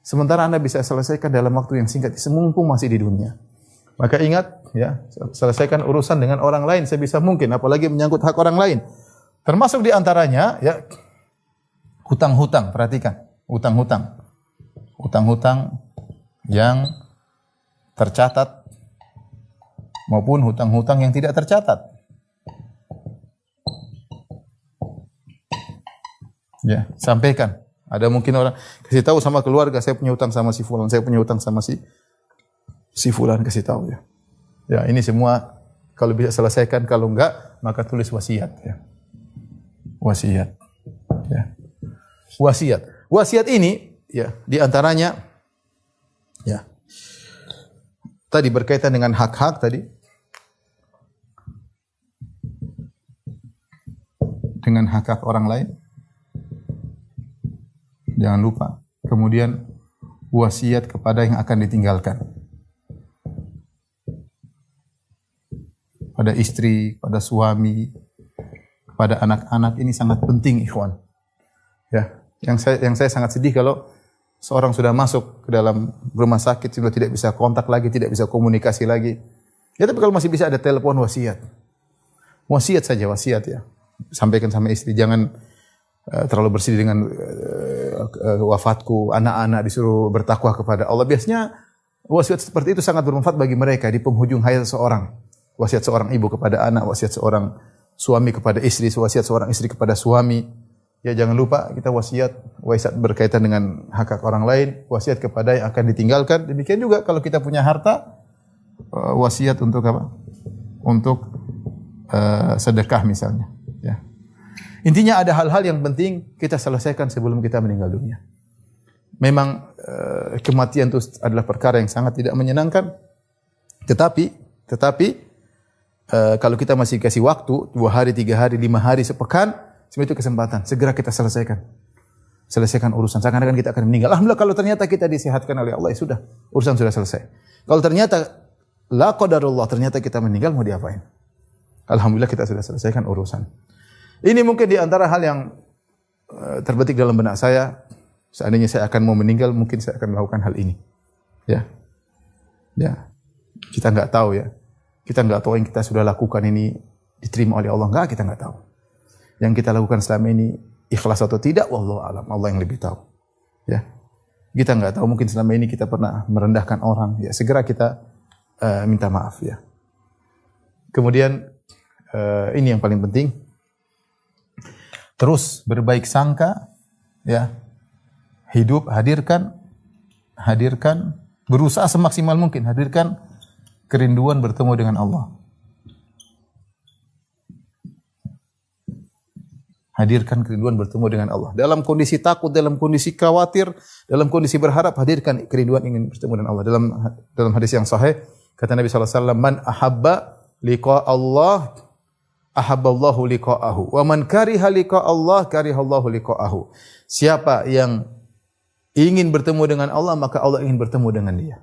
Sementara Anda bisa selesaikan dalam waktu yang singkat, mumpung masih di dunia. Maka ingat, ya, selesaikan urusan dengan orang lain sebisa mungkin, apalagi menyangkut hak orang lain. Termasuk di antaranya, ya, hutang-hutang. Perhatikan, hutang-hutang. Hutang-hutang yang tercatat maupun hutang-hutang yang tidak tercatat. Ya, sampaikan. Ada mungkin orang kasih tahu sama keluarga, saya punya hutang sama si fulan, saya punya hutang sama si fulan, kasih tahu ya. Ya, ini semua kalau bisa selesaikan, kalau enggak maka tulis wasiat ya. Wasiat. Ya. Wasiat. Wasiat ini ya di antaranya ya. Tadi berkaitan dengan hak-hak tadi. Dengan hak-hak orang lain. Jangan lupa. Kemudian wasiat kepada yang akan ditinggalkan. Pada istri, pada suami, kepada anak-anak, ini sangat penting, ikhwan. Ya, yang saya sangat sedih kalau seorang sudah masuk ke dalam rumah sakit sudah tidak bisa kontak lagi, tidak bisa komunikasi lagi. Ya, tapi kalau masih bisa ada telepon wasiat. Wasiat saja, wasiat ya. Sampaikan sama istri, jangan terlalu bersedih dengan wafatku, anak-anak disuruh bertakwa kepada Allah. Biasanya wasiat seperti itu sangat bermanfaat bagi mereka di penghujung hayat seorang. Wasiat seorang ibu kepada anak, wasiat seorang suami kepada istri, wasiat seorang istri kepada suami. Ya, jangan lupa kita wasiat berkaitan dengan hak orang lain, wasiat kepada yang akan ditinggalkan. Demikian juga kalau kita punya harta, wasiat untuk apa? Untuk sedekah misalnya. Ya. Intinya ada hal-hal yang penting kita selesaikan sebelum kita meninggal dunia. Memang kematian itu adalah perkara yang sangat tidak menyenangkan. Tetapi kalau kita masih kasih waktu 2 hari, 3 hari, 5 hari, sepekan, semua itu kesempatan. Segera kita selesaikan. Selesaikan urusan. Seakan-akan kita akan meninggal. Alhamdulillah kalau ternyata kita disehatkan oleh Allah, ya sudah. Urusan sudah selesai. Kalau ternyata la qadarullah, ternyata kita meninggal, mau diapain? Alhamdulillah kita sudah selesaikan urusan. Ini mungkin di antara hal yang terbetik dalam benak saya. Seandainya saya akan mau meninggal, mungkin saya akan melakukan hal ini. Ya. Ya. Kita enggak tahu ya. Kita enggak tahu yang kita sudah lakukan ini diterima oleh Allah. Enggak, kita enggak tahu. Yang kita lakukan selama ini ikhlas atau tidak, wallahu alam. Allah yang lebih tahu. Ya. Kita enggak tahu, mungkin selama ini kita pernah merendahkan orang. Ya, segera kita minta maaf ya. Kemudian ini yang paling penting. Terus berbaik sangka ya. Hidup hadirkan berusaha semaksimal mungkin hadirkan kerinduan bertemu dengan Allah. Hadirkan kerinduan bertemu dengan Allah. Dalam kondisi takut, dalam kondisi khawatir, dalam kondisi berharap, hadirkan kerinduan ingin bertemu dengan Allah. Dalam hadis yang sahih, kata Nabi SAW, man ahabba liqa Allah, ahabballahu liqa'ahu. Wa man kariha liqa Allah, karihallahu liqa'ahu. Siapa yang ingin bertemu dengan Allah, maka Allah ingin bertemu dengan dia.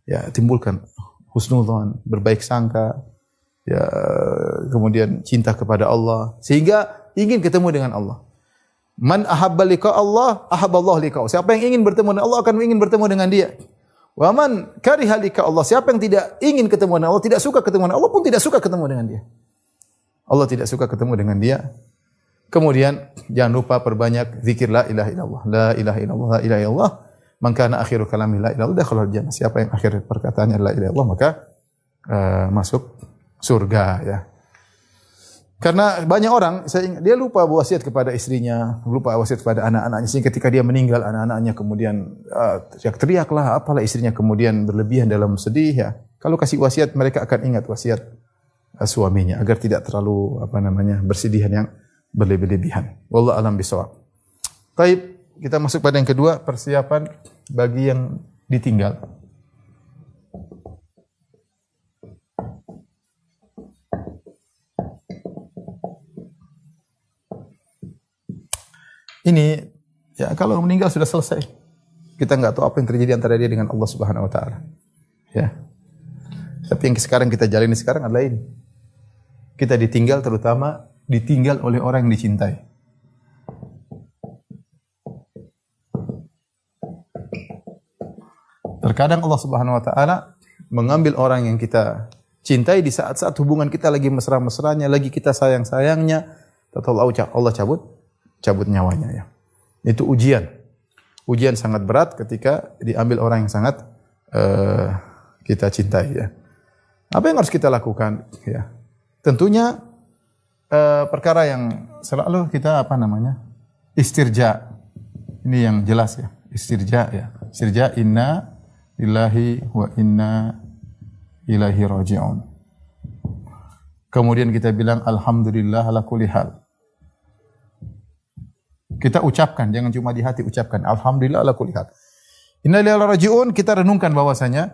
Ya, timbulkan husnudzon, berbaik sangka, ya, kemudian cinta kepada Allah sehingga ingin ketemu dengan Allah. Man ahabba liqa Allah, ahabballahu liqa'ahu. Siapa yang ingin bertemu dengan Allah akan ingin bertemu dengan dia. Wa man kariha liqa Allah, siapa yang tidak ingin ketemu dengan Allah, tidak suka ketemu dengan Allah pun tidak suka ketemu dengan dia. Allah tidak suka ketemu dengan dia. Kemudian jangan lupa perbanyak zikir la ilaha illallah, la ilaha illallah, la ilaha illallah. Man kana akhiru kalami la ilaha illallah dakhala al-jannah. Siapa yang akhir perkataannya la ilaha illallah maka masuk surga ya. Karena banyak orang dia lupa wasiat kepada istrinya, lupa wasiat kepada anak-anaknya sehingga ketika dia meninggal anak-anaknya kemudian teriak-teriaklah apalah istrinya kemudian berlebihan dalam sedih ya. Kalau kasih wasiat mereka akan ingat wasiat suaminya agar tidak terlalu bersidihan yang berlebih-lebihan. Wallahu a'lam bishawab. Baik, kita masuk pada yang kedua, persiapan bagi yang ditinggal. Ini ya kalau meninggal sudah selesai. Kita nggak tahu apa yang terjadi antara dia dengan Allah Subhanahu wa taala. Ya. Tapi yang sekarang kita jalani sekarang adalah ini. Kita ditinggal, terutama ditinggal oleh orang yang dicintai. Terkadang Allah Subhanahu wa taala mengambil orang yang kita cintai di saat-saat hubungan kita lagi mesra-mesranya, lagi kita sayang-sayangnya, tahu Allah cabut nyawanya ya. Itu ujian. Ujian sangat berat ketika diambil orang yang sangat kita cintai ya. Apa yang harus kita lakukan ya? Tentunya perkara yang selalu kita istirja. Ini yang jelas ya, istirja ya. Istirja inna lillahi wa inna ilaihi raji'un. Kemudian kita bilang alhamdulillah ala kulli hal. Kita ucapkan, jangan cuma di hati, ucapkan alhamdulillah ala kulli hal. Inna lillahi raji'un, kita renungkan bahwasanya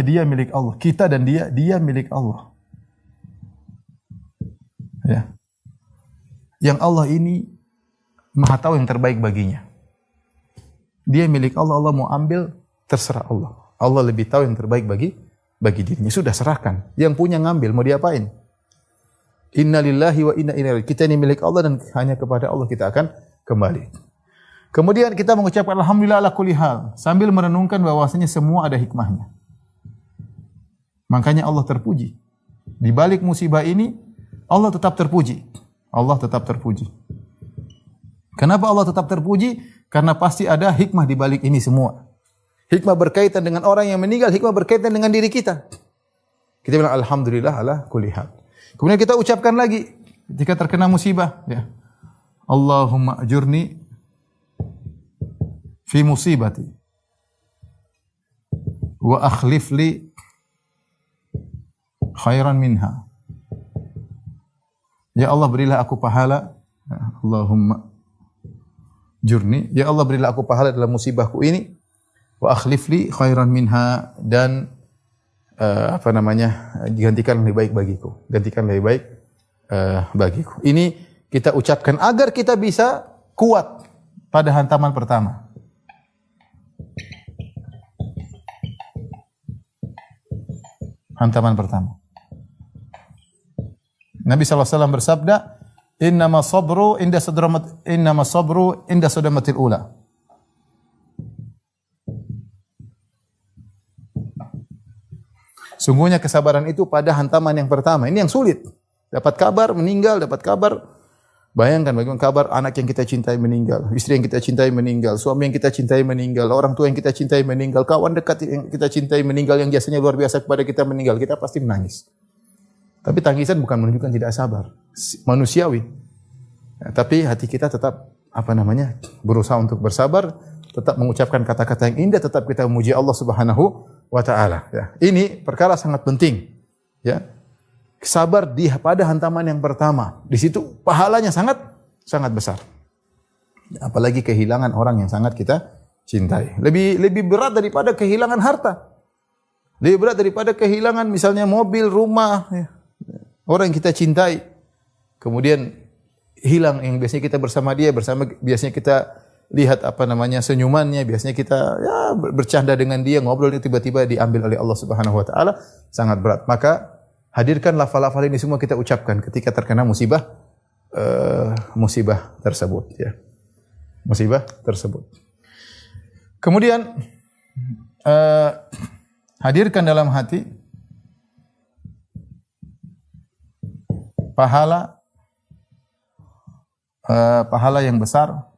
dia milik Allah, kita dan dia milik Allah. Ya. Yang Allah ini Maha tahu yang terbaik baginya. Dia milik Allah, Allah mau ambil terserah Allah. Allah lebih tahu yang terbaik bagi dirinya. Sudah serahkan. Yang punya ngambil, mau diapain? Inna lillahi wa inna ilaihi raji'un. Kita ini milik Allah dan hanya kepada Allah kita akan kembali. Kemudian kita mengucapkan alhamdulillah ala kulli hal sambil merenungkan bahwasanya semua ada hikmahnya. Makanya Allah terpuji. Di balik musibah ini Allah tetap terpuji. Allah tetap terpuji. Kenapa Allah tetap terpuji? Karena pasti ada hikmah di balik ini semua. Hikmah berkaitan dengan orang yang meninggal, hikmah berkaitan dengan diri kita. Kita bilang alhamdulillah ala kulli hal. Kemudian kita ucapkan lagi ketika terkena musibah ya. Allahumma ajurni fi musibati wa akhlif li khairan minha. Ya Allah berilah aku pahala. Allahumma jurni. Ya Allah berilah aku pahala dalam musibahku ini. Wa akhlif li khairan minha, dan gantikan lebih baik bagiku. Gantikan lebih baik bagiku. Ini kita ucapkan agar kita bisa kuat pada hantaman pertama. Hantaman pertama. Nabi SAW bersabda, innama sabru inda sadamatil ula. Sungguhnya kesabaran itu pada hantaman yang pertama. Ini yang sulit. Dapat kabar meninggal, dapat kabar. Bayangkan bagaimana kabar anak yang kita cintai meninggal, istri yang kita cintai meninggal, suami yang kita cintai meninggal, orang tua yang kita cintai meninggal, kawan dekat yang kita cintai meninggal yang jasanya luar biasa kepada kita meninggal. Kita pasti menangis. Tapi tangisan bukan menunjukkan tidak sabar, manusiawi. Ya, tapi hati kita tetap berusaha untuk bersabar, tetap mengucapkan kata-kata yang indah, tetap kita memuji Allah Subhanahu wa taala. Ya. Ini perkara sangat penting. Ya. Sabar pada hantaman yang pertama. Di situ pahalanya sangat besar. Apalagi kehilangan orang yang sangat kita cintai. Lebih berat daripada kehilangan harta. Lebih berat daripada kehilangan misalnya mobil, rumah, ya. Orang yang kita cintai, kemudian hilang yang biasanya kita bersama dia, biasanya kita lihat senyumannya, biasanya kita bercanda dengan dia, ngobrol, tiba-tiba diambil oleh Allah Subhanahu wa taala, sangat berat. Maka hadirkan lafal-lafal ini semua kita ucapkan ketika terkena musibah tersebut ya. Musibah tersebut. Kemudian hadirkan dalam hati pahala yang besar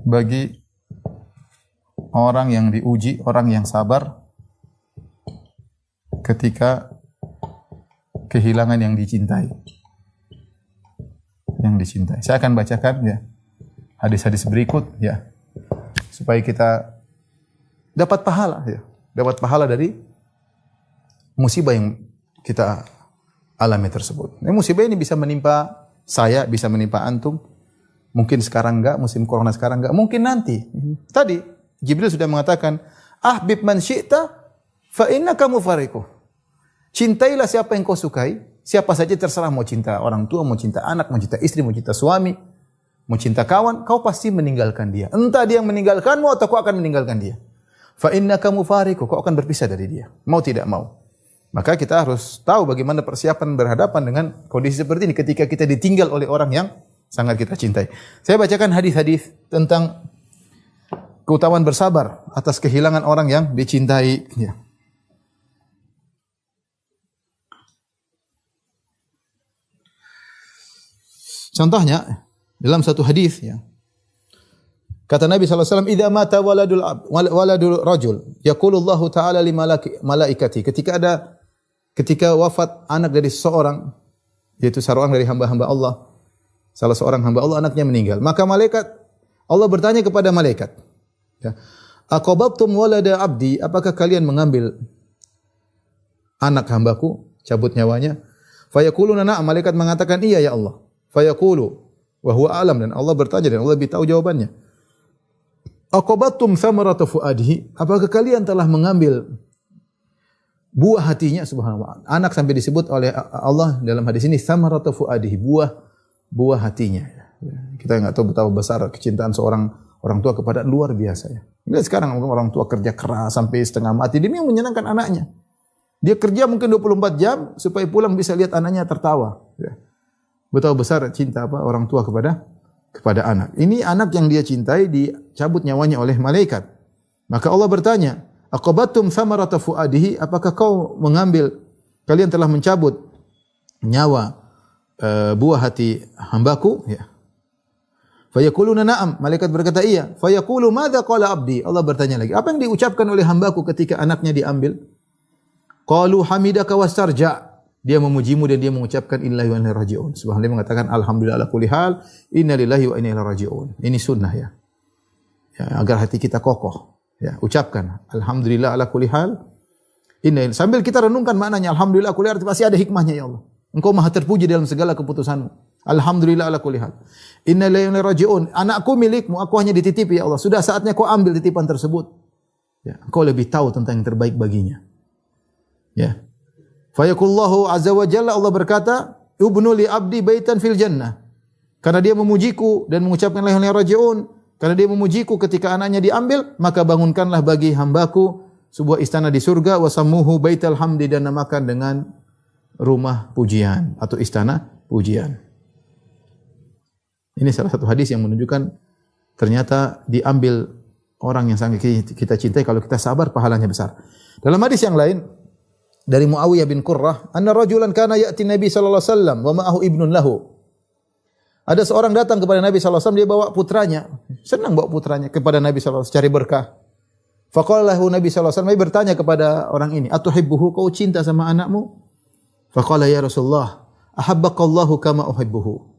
bagi orang yang diuji, orang yang sabar ketika kehilangan yang dicintai. Saya akan bacakan ya hadis-hadis berikut ya supaya kita dapat pahala ya. Dapat pahala dari musibah yang kita alami tersebut. Musibah ini bisa menimpa saya, bisa menimpa antum. Mungkin sekarang enggak, musim corona sekarang enggak, mungkin nanti. Tadi Jibril sudah mengatakan, "Ahbib man syi'ta fa innaka mufariquh." Cintailah siapa yang kau sukai, siapa saja terserah, mau cinta orang tua, mau cinta anak, mau cinta istri, mau cinta suami, mau cinta kawan, kau pasti meninggalkan dia. Entah dia yang meninggalkanmu atau kau akan meninggalkan dia. Fa innaka mufariqu, kau akan berpisah dari dia, mau tidak mau. Maka kita harus tahu bagaimana persiapan berhadapan dengan kondisi seperti ini ketika kita ditinggal oleh orang yang sangat kita cintai. Saya bacakan hadis-hadis tentang keutamaan bersabar atas kehilangan orang yang dicintai. Ya. Contohnya dalam satu hadis, ya, kata Nabi SAW, "Idza mata waladul rajul, yaqulullahu ta'ala li malaikati." Ketika wafat anak dari seseorang, yaitu seorang dari hamba-hamba Allah, salah seorang hamba Allah anaknya meninggal, maka Allah bertanya kepada malaikat, ya, "Aqabtum walada abdi?" Apakah kalian mengambil anak hambaku, cabut nyawanya? Fayaquluna na'am, malaikat mengatakan, "Iya ya Allah." Fayaqulu wa huwa a'lam, dan Allah bertanya dan Allah lebih tahu jawabannya. Aqabattum thamarata fuadihi, apakah kalian telah mengambil buah hatinya? Subhanallah. Anak sampai disebut oleh Allah dalam hadis ini thamarata fuadihi, buah hatinya. Kita enggak tahu betapa besar kecintaan seorang orang tua kepada luar biasa, ya. Lihat sekarang orang tua kerja keras sampai setengah mati demi menyenangkan anaknya. Dia kerja mungkin 24 jam supaya pulang bisa lihat anaknya tertawa, ya. Betapa besar cinta orang tua kepada anak. Ini anak yang dia cintai dicabut nyawanya oleh malaikat. Maka Allah bertanya, "Aqabattum thamarata fuadihi?" Apakah kalian telah mencabut nyawa buah hati hambaku? Ya. Fayaquluna na'am, malaikat berkata iya. Fayaqulu madza qala abdi? Allah bertanya lagi, apa yang diucapkan oleh hambaku ketika anaknya diambil? Qalu hamidaka wastarja. Dia memujimu dan dia mengucapkan inna lillahi wa inna ilaihi raji'un. Subhanallah, dia mengatakan alhamdulillah ala kulli hal, inna lillahi wa inna ilaihi raji'un. Ini sunnah, ya. Ya, agar hati kita kokoh. Ya, ucapkan alhamdulillah ala kulli hal. Sambil kita renungkan maknanya alhamdulillah ala kulli hal, pasti ada hikmahnya, ya Allah. Engkau Maha terpuji dalam segala keputusanmu. Alhamdulillah ala kulli hal. Inna lillahi wa inna ilaihi raji'un. Anakku milikmu, aku hanya dititipi, ya Allah. Sudah saatnya kau ambil titipan tersebut. Ya, engkau lebih tahu tentang yang terbaik baginya. Ya. Fayaqullahu azza wa jalla, Allah berkata, "Ubnu li abdi baitan fil jannah." Karena dia memujiku dan mengucapkan la ilaha illallah raji'un, karena dia memujiku ketika anaknya diambil, maka bangunkanlah bagi hambaku sebuah istana di surga, wa sammuhu baital hamdi, dan namakan dengan rumah pujian atau istana pujian. Ini salah satu hadis yang menunjukkan ternyata diambil orang yang sangat kita cintai, kalau kita sabar pahalanya besar. Dalam hadis yang lain dari Muawiyah bin Qurrah, anna rajulan kana ya'ti Nabi sallallahu alaihi wasallam wa ma'ahu ibnun lahu. Ada seorang datang kepada Nabi sallallahu alaihi wasallam, dia bawa putranya. Senang bawa putranya kepada Nabi sallallahu alaihi wasallam cari berkah. Faqala lahu Nabi sallallahu alaihi wasallam, Nabi bertanya kepada orang ini, "Atuhibbuhu, kau cinta sama anakmu?" Faqala ya Rasulullah, "Ahabbaqallahu kama uhibbuhu."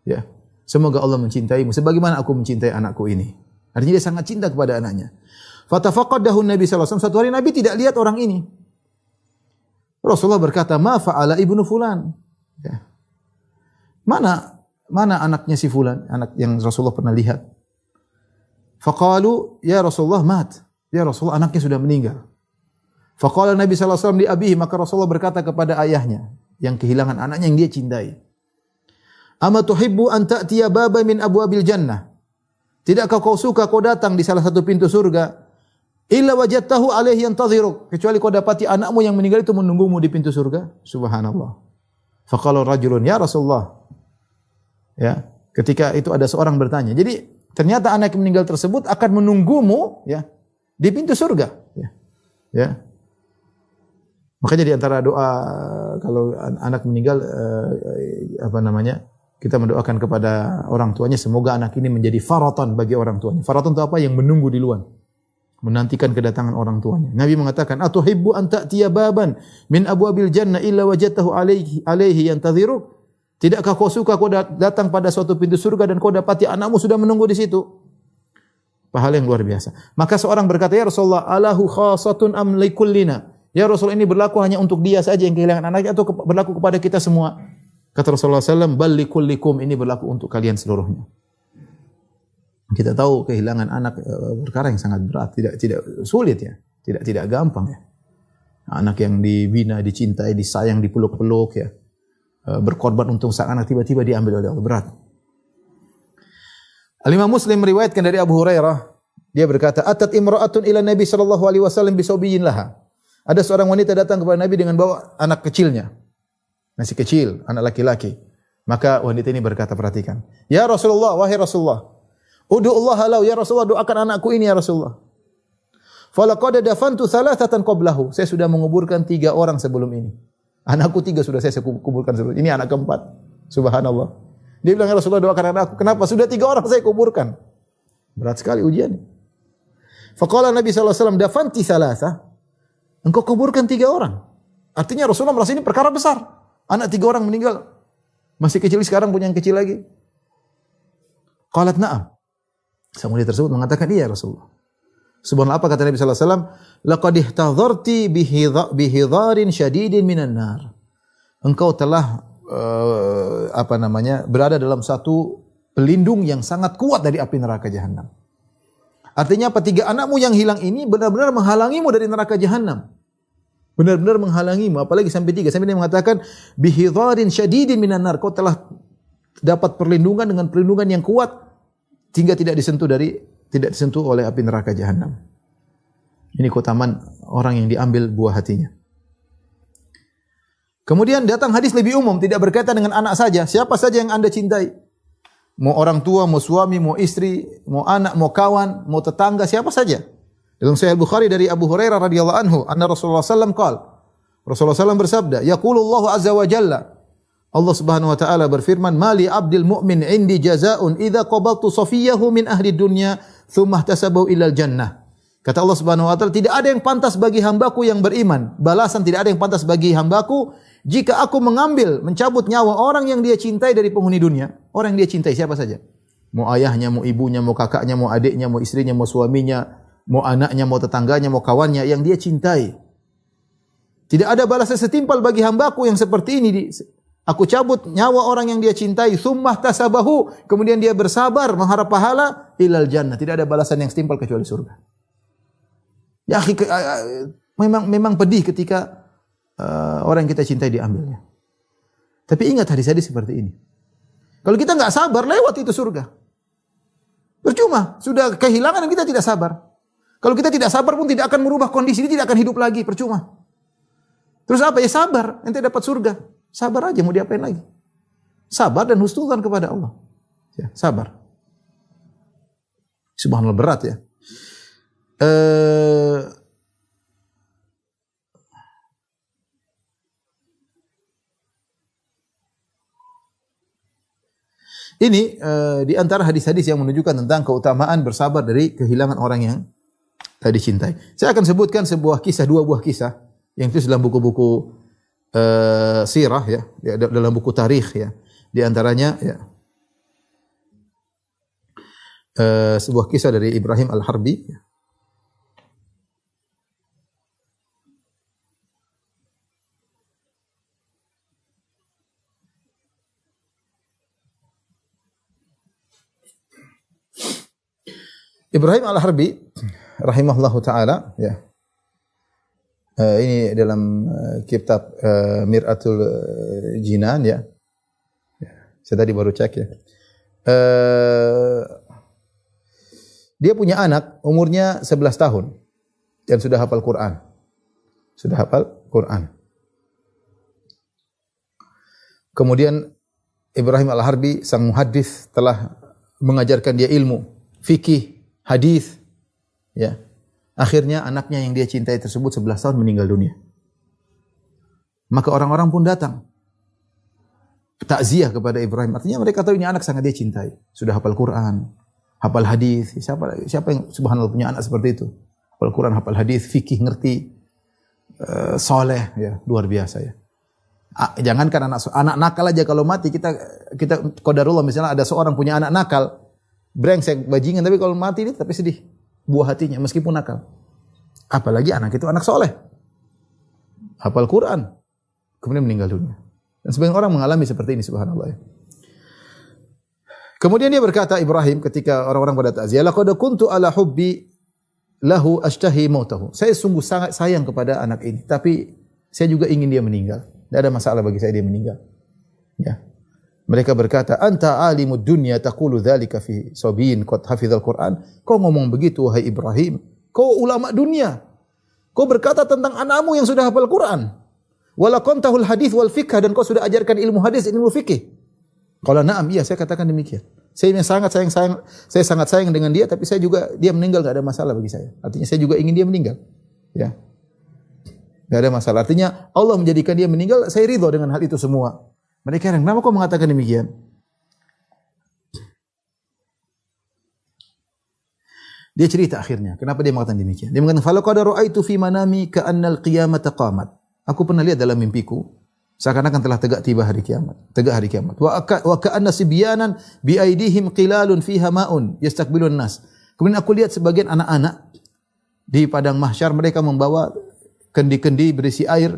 Ya, semoga Allah mencintaimu sebagaimana aku mencintai anakku ini. Artinya dia sangat cinta kepada anaknya. Fatafaqadahu Nabi sallallahu alaihi wasallam. Suatu hari Nabi tidak lihat orang ini. Rasulullah berkata, "Ma fa'ala ibnu fulan?" Ya. Mana anaknya si fulan, anak yang Rasulullah pernah lihat. Faqalu, "Ya Rasulullah mat." Ya Rasulullah, anaknya sudah meninggal. Faqala Nabi sallallahu alaihi wasallam li abihi, maka Rasulullah berkata kepada ayahnya yang kehilangan anaknya yang dia cintai, "Ama tuhibbu an ta'tiya baba min abwabil jannah?" Tidakkah kau suka kau datang di salah satu pintu surga, illa wajadtahu alaihi yantaziruk, kecuali kau dapati anakmu yang meninggal itu menunggumu di pintu surga? Subhanallah. Faqala rajulun, "Ya Rasulullah." Ya, ketika itu ada seorang bertanya. Jadi ternyata anak yang meninggal tersebut akan menunggumu, ya, di pintu surga, ya. Ya. Makanya di antara doa kalau anak meninggal kita mendoakan kepada orang tuanya semoga anak ini menjadi faratan bagi orang tuanya. Faratan itu apa? Yang menunggu di luar, menantikan kedatangan orang tuanya. Nabi mengatakan, "Atuhibbu an ta'tiya baban min abwabil jannah illa wajadtahu alaihi yantaziruk?" Tidakkah kau suka kau datang pada suatu pintu surga dan kau dapati anakmu sudah menunggu di situ? Pahala yang luar biasa. Maka seorang berkata, "Ya Rasulullah, alahu khasatun am likullina?" Ya Rasul, ini berlaku hanya untuk dia saja yang kehilangan anaknya atau berlaku kepada kita semua? Kata Rasulullah SAW, "Bal likullikum," ini berlaku untuk kalian seluruhnya. Kita tahu kehilangan anak perkara yang sangat berat, tidak sulit, ya, tidak gampang, ya. Anak yang dibina, dicintai, disayang, dipeluk-peluk, ya. berkorban untuk sang anak, tiba-tiba diambil oleh Allah. Berat. Al-Imam Muslim meriwayatkan dari Abu Hurairah, dia berkata, "Atat imra'atun ila Nabi sallallahu alaihi wasallam bisawbiyin laha." Ada seorang wanita datang kepada Nabi dengan bawa anak kecilnya. Masih kecil, anak laki-laki. Maka wanita ini berkata, perhatikan, "Ya Rasulullah, wahai Rasulullah, ud'u Allah lahu, ya Rasulullah, doakan anakku ini ya Rasulullah. Falaqad dafantu thalathatan qablahu." Saya sudah menguburkan 3 orang sebelum ini. Anakku 3 sudah saya kuburkan sebelum ini. Ini anak keempat. Subhanallah. Dia bilang, "Ya Rasulullah, doakan anakku." Kenapa? Sudah 3 orang saya kuburkan. Berat sekali ujian. Faqala Nabi sallallahu alaihi wasallam, "Dafanti thalatha." Engkau kuburkan 3 orang. Artinya Rasulullah merasa ini perkara besar. Anak 3 orang meninggal. Masih kecil, sekarang punya yang kecil lagi. Qalat na'am. Sang wanita tersebut mengatakan, "Iya Rasulullah." Subhanallah, apa kata Nabi sallallahu alaihi wasallam? "Laqad ihtadharti bihidharin syadidin minan nar." Engkau telah berada dalam satu pelindung yang sangat kuat dari api neraka jahanam. Artinya apa? 3 anakmu yang hilang ini benar-benar menghalangimu dari neraka jahanam. Benar-benar menghalangimu, apalagi sampai 3. Sampai dia mengatakan bihidharin syadidin minan nar. Kau telah dapat perlindungan dengan perlindungan yang kuat hingga tidak disentuh oleh api neraka jahanam. Ini keutamaan orang yang diambil buah hatinya. Kemudian datang hadis lebih umum, tidak berkaitan dengan anak saja. Siapa saja yang Anda cintai. Mau orang tua, mau suami, mau istri, mau anak, mau kawan, mau tetangga, siapa saja. Dalam Sahih Bukhari dari Abu Hurairah radhiyallahu anhu, anna Rasulullah sallallahu alaihi wasallam qala, Rasulullah sallallahu bersabda, yaqulullahu azza wa jalla, Allah Subhanahu wa taala berfirman, "Mali 'abdil mu'min 'indi jazaa'un idza qabaltu safiyahu min ahli dunya, tsumma ihtasabahu ilal jannah." Kata Allah Subhanahu wa taala, tidak ada yang pantas bagi hambaku yang beriman. Balasan tidak ada yang pantas bagi hambaku jika aku mencabut nyawa orang yang dia cintai dari penghuni dunia. Orang yang dia cintai siapa saja. Mau ayahnya, mau ibunya, mau kakaknya, mau adiknya, mau istrinya, mau suaminya, mau anaknya, mau tetangganya, mau kawannya yang dia cintai. Tidak ada balasan setimpal bagi hambaku yang seperti ini. Aku cabut nyawa orang yang dia cintai, tsumma tasabahu, kemudian dia bersabar mengharap pahala, ilal jannah. Tidak ada balasan yang setimpal kecuali surga. Ya, memang pedih ketika orang yang kita cintai diambilnya. Tapi ingat hadis-hadis seperti ini. Kalau kita enggak sabar, lewat itu surga. Percuma, sudah kehilangan dan kita tidak sabar. Kalau kita tidak sabar pun tidak akan merubah kondisi ini, tidak akan hidup lagi, percuma. Terus apa? Ya sabar, ente dapat surga. Sabar aja, mau diapain lagi? Sabar dan husnuzan kepada Allah. Ya, sabar. Subhanallah, berat ya. Ini di antara hadis-hadis yang menunjukkan tentang keutamaan bersabar dari kehilangan orang yang dicintai. Saya akan sebutkan sebuah kisah, 2 buah kisah yang itu dalam buku-buku sirah ya, dalam buku tarikh ya. Di antaranya ya sebuah kisah dari Ibrahim Al-Harbi ya. Ibrahim Al-Harbi rahimahullahu taala ya. Ini dalam kitab Mir'atul Jinan ya. Saya tadi baru cek ya. Dia punya anak umurnya 11 tahun dan sudah hafal Quran. Sudah hafal Quran. Kemudian Ibrahim Al-Harbi sang muhaddits telah mengajarkan dia ilmu fikih, hadis, ya. Akhirnya anaknya yang dia cintai tersebut 11 tahun meninggal dunia. Maka orang-orang pun datang takziah kepada Ibrahim. Artinya mereka tahu ini anak sangat dia cintai. Sudah hafal Quran, hafal hadis. Siapa yang subhanallah punya anak seperti itu? Hafal Quran, hafal hadis, fikih ngerti, soleh, ya, luar biasa ya. Jangankan anak nakal aja kalau mati kita qadarullah misalnya ada seorang punya anak nakal, brengsek, bajingan, tapi kalau mati ini tapi sedih buah hatinya meskipun nakal. Apalagi anak itu anak soleh, hafal Quran, kemudian meninggal dunia. Dan sebagian orang mengalami seperti ini, subhanallah. Kemudian dia berkata Ibrahim ketika orang-orang pada takziah, laqad kuntu ala hubbi lahu ashtahi mautahu. Saya sungguh sangat sayang kepada anak ini, tapi saya juga ingin dia meninggal. Tidak ada masalah bagi saya dia meninggal. Ya. Mereka berkata, "Anta alimud dunya taqulu dzalika fi sabiyin qad hafizal Qur'an." Kau ngomong begitu wahai Ibrahim. Kau ulama dunia. Kau berkata tentang anakmu yang sudah hafal Quran. Walaqantahul hadits wal fiqh, dan kau sudah ajarkan ilmu hadis, ilmu fikih. Qala na'am, iya saya katakan demikian. Saya sangat sayang dengan dia, tapi saya juga dia meninggal enggak ada masalah bagi saya. Artinya saya juga ingin dia meninggal. Ya. Enggak ada masalah. Artinya Allah menjadikan dia meninggal, saya ridha dengan hal itu semua. Mereka heran, kenapa kau mengatakan demikian? Dia cerita akhirnya, kenapa dia mengatakan demikian? Dia mengatakan, "Falaqad ra'aitu fi manami ka'annal qiyamata qamat." Aku pernah lihat dalam mimpiku, seakan-akan telah tegak hari kiamat. Wa ka'anna sibyanan bi aidihim qilalun fiha ma'un yastaqbilun nas. Kemudian aku lihat sebagian anak-anak di padang mahsyar, mereka membawa kendi-kendi berisi air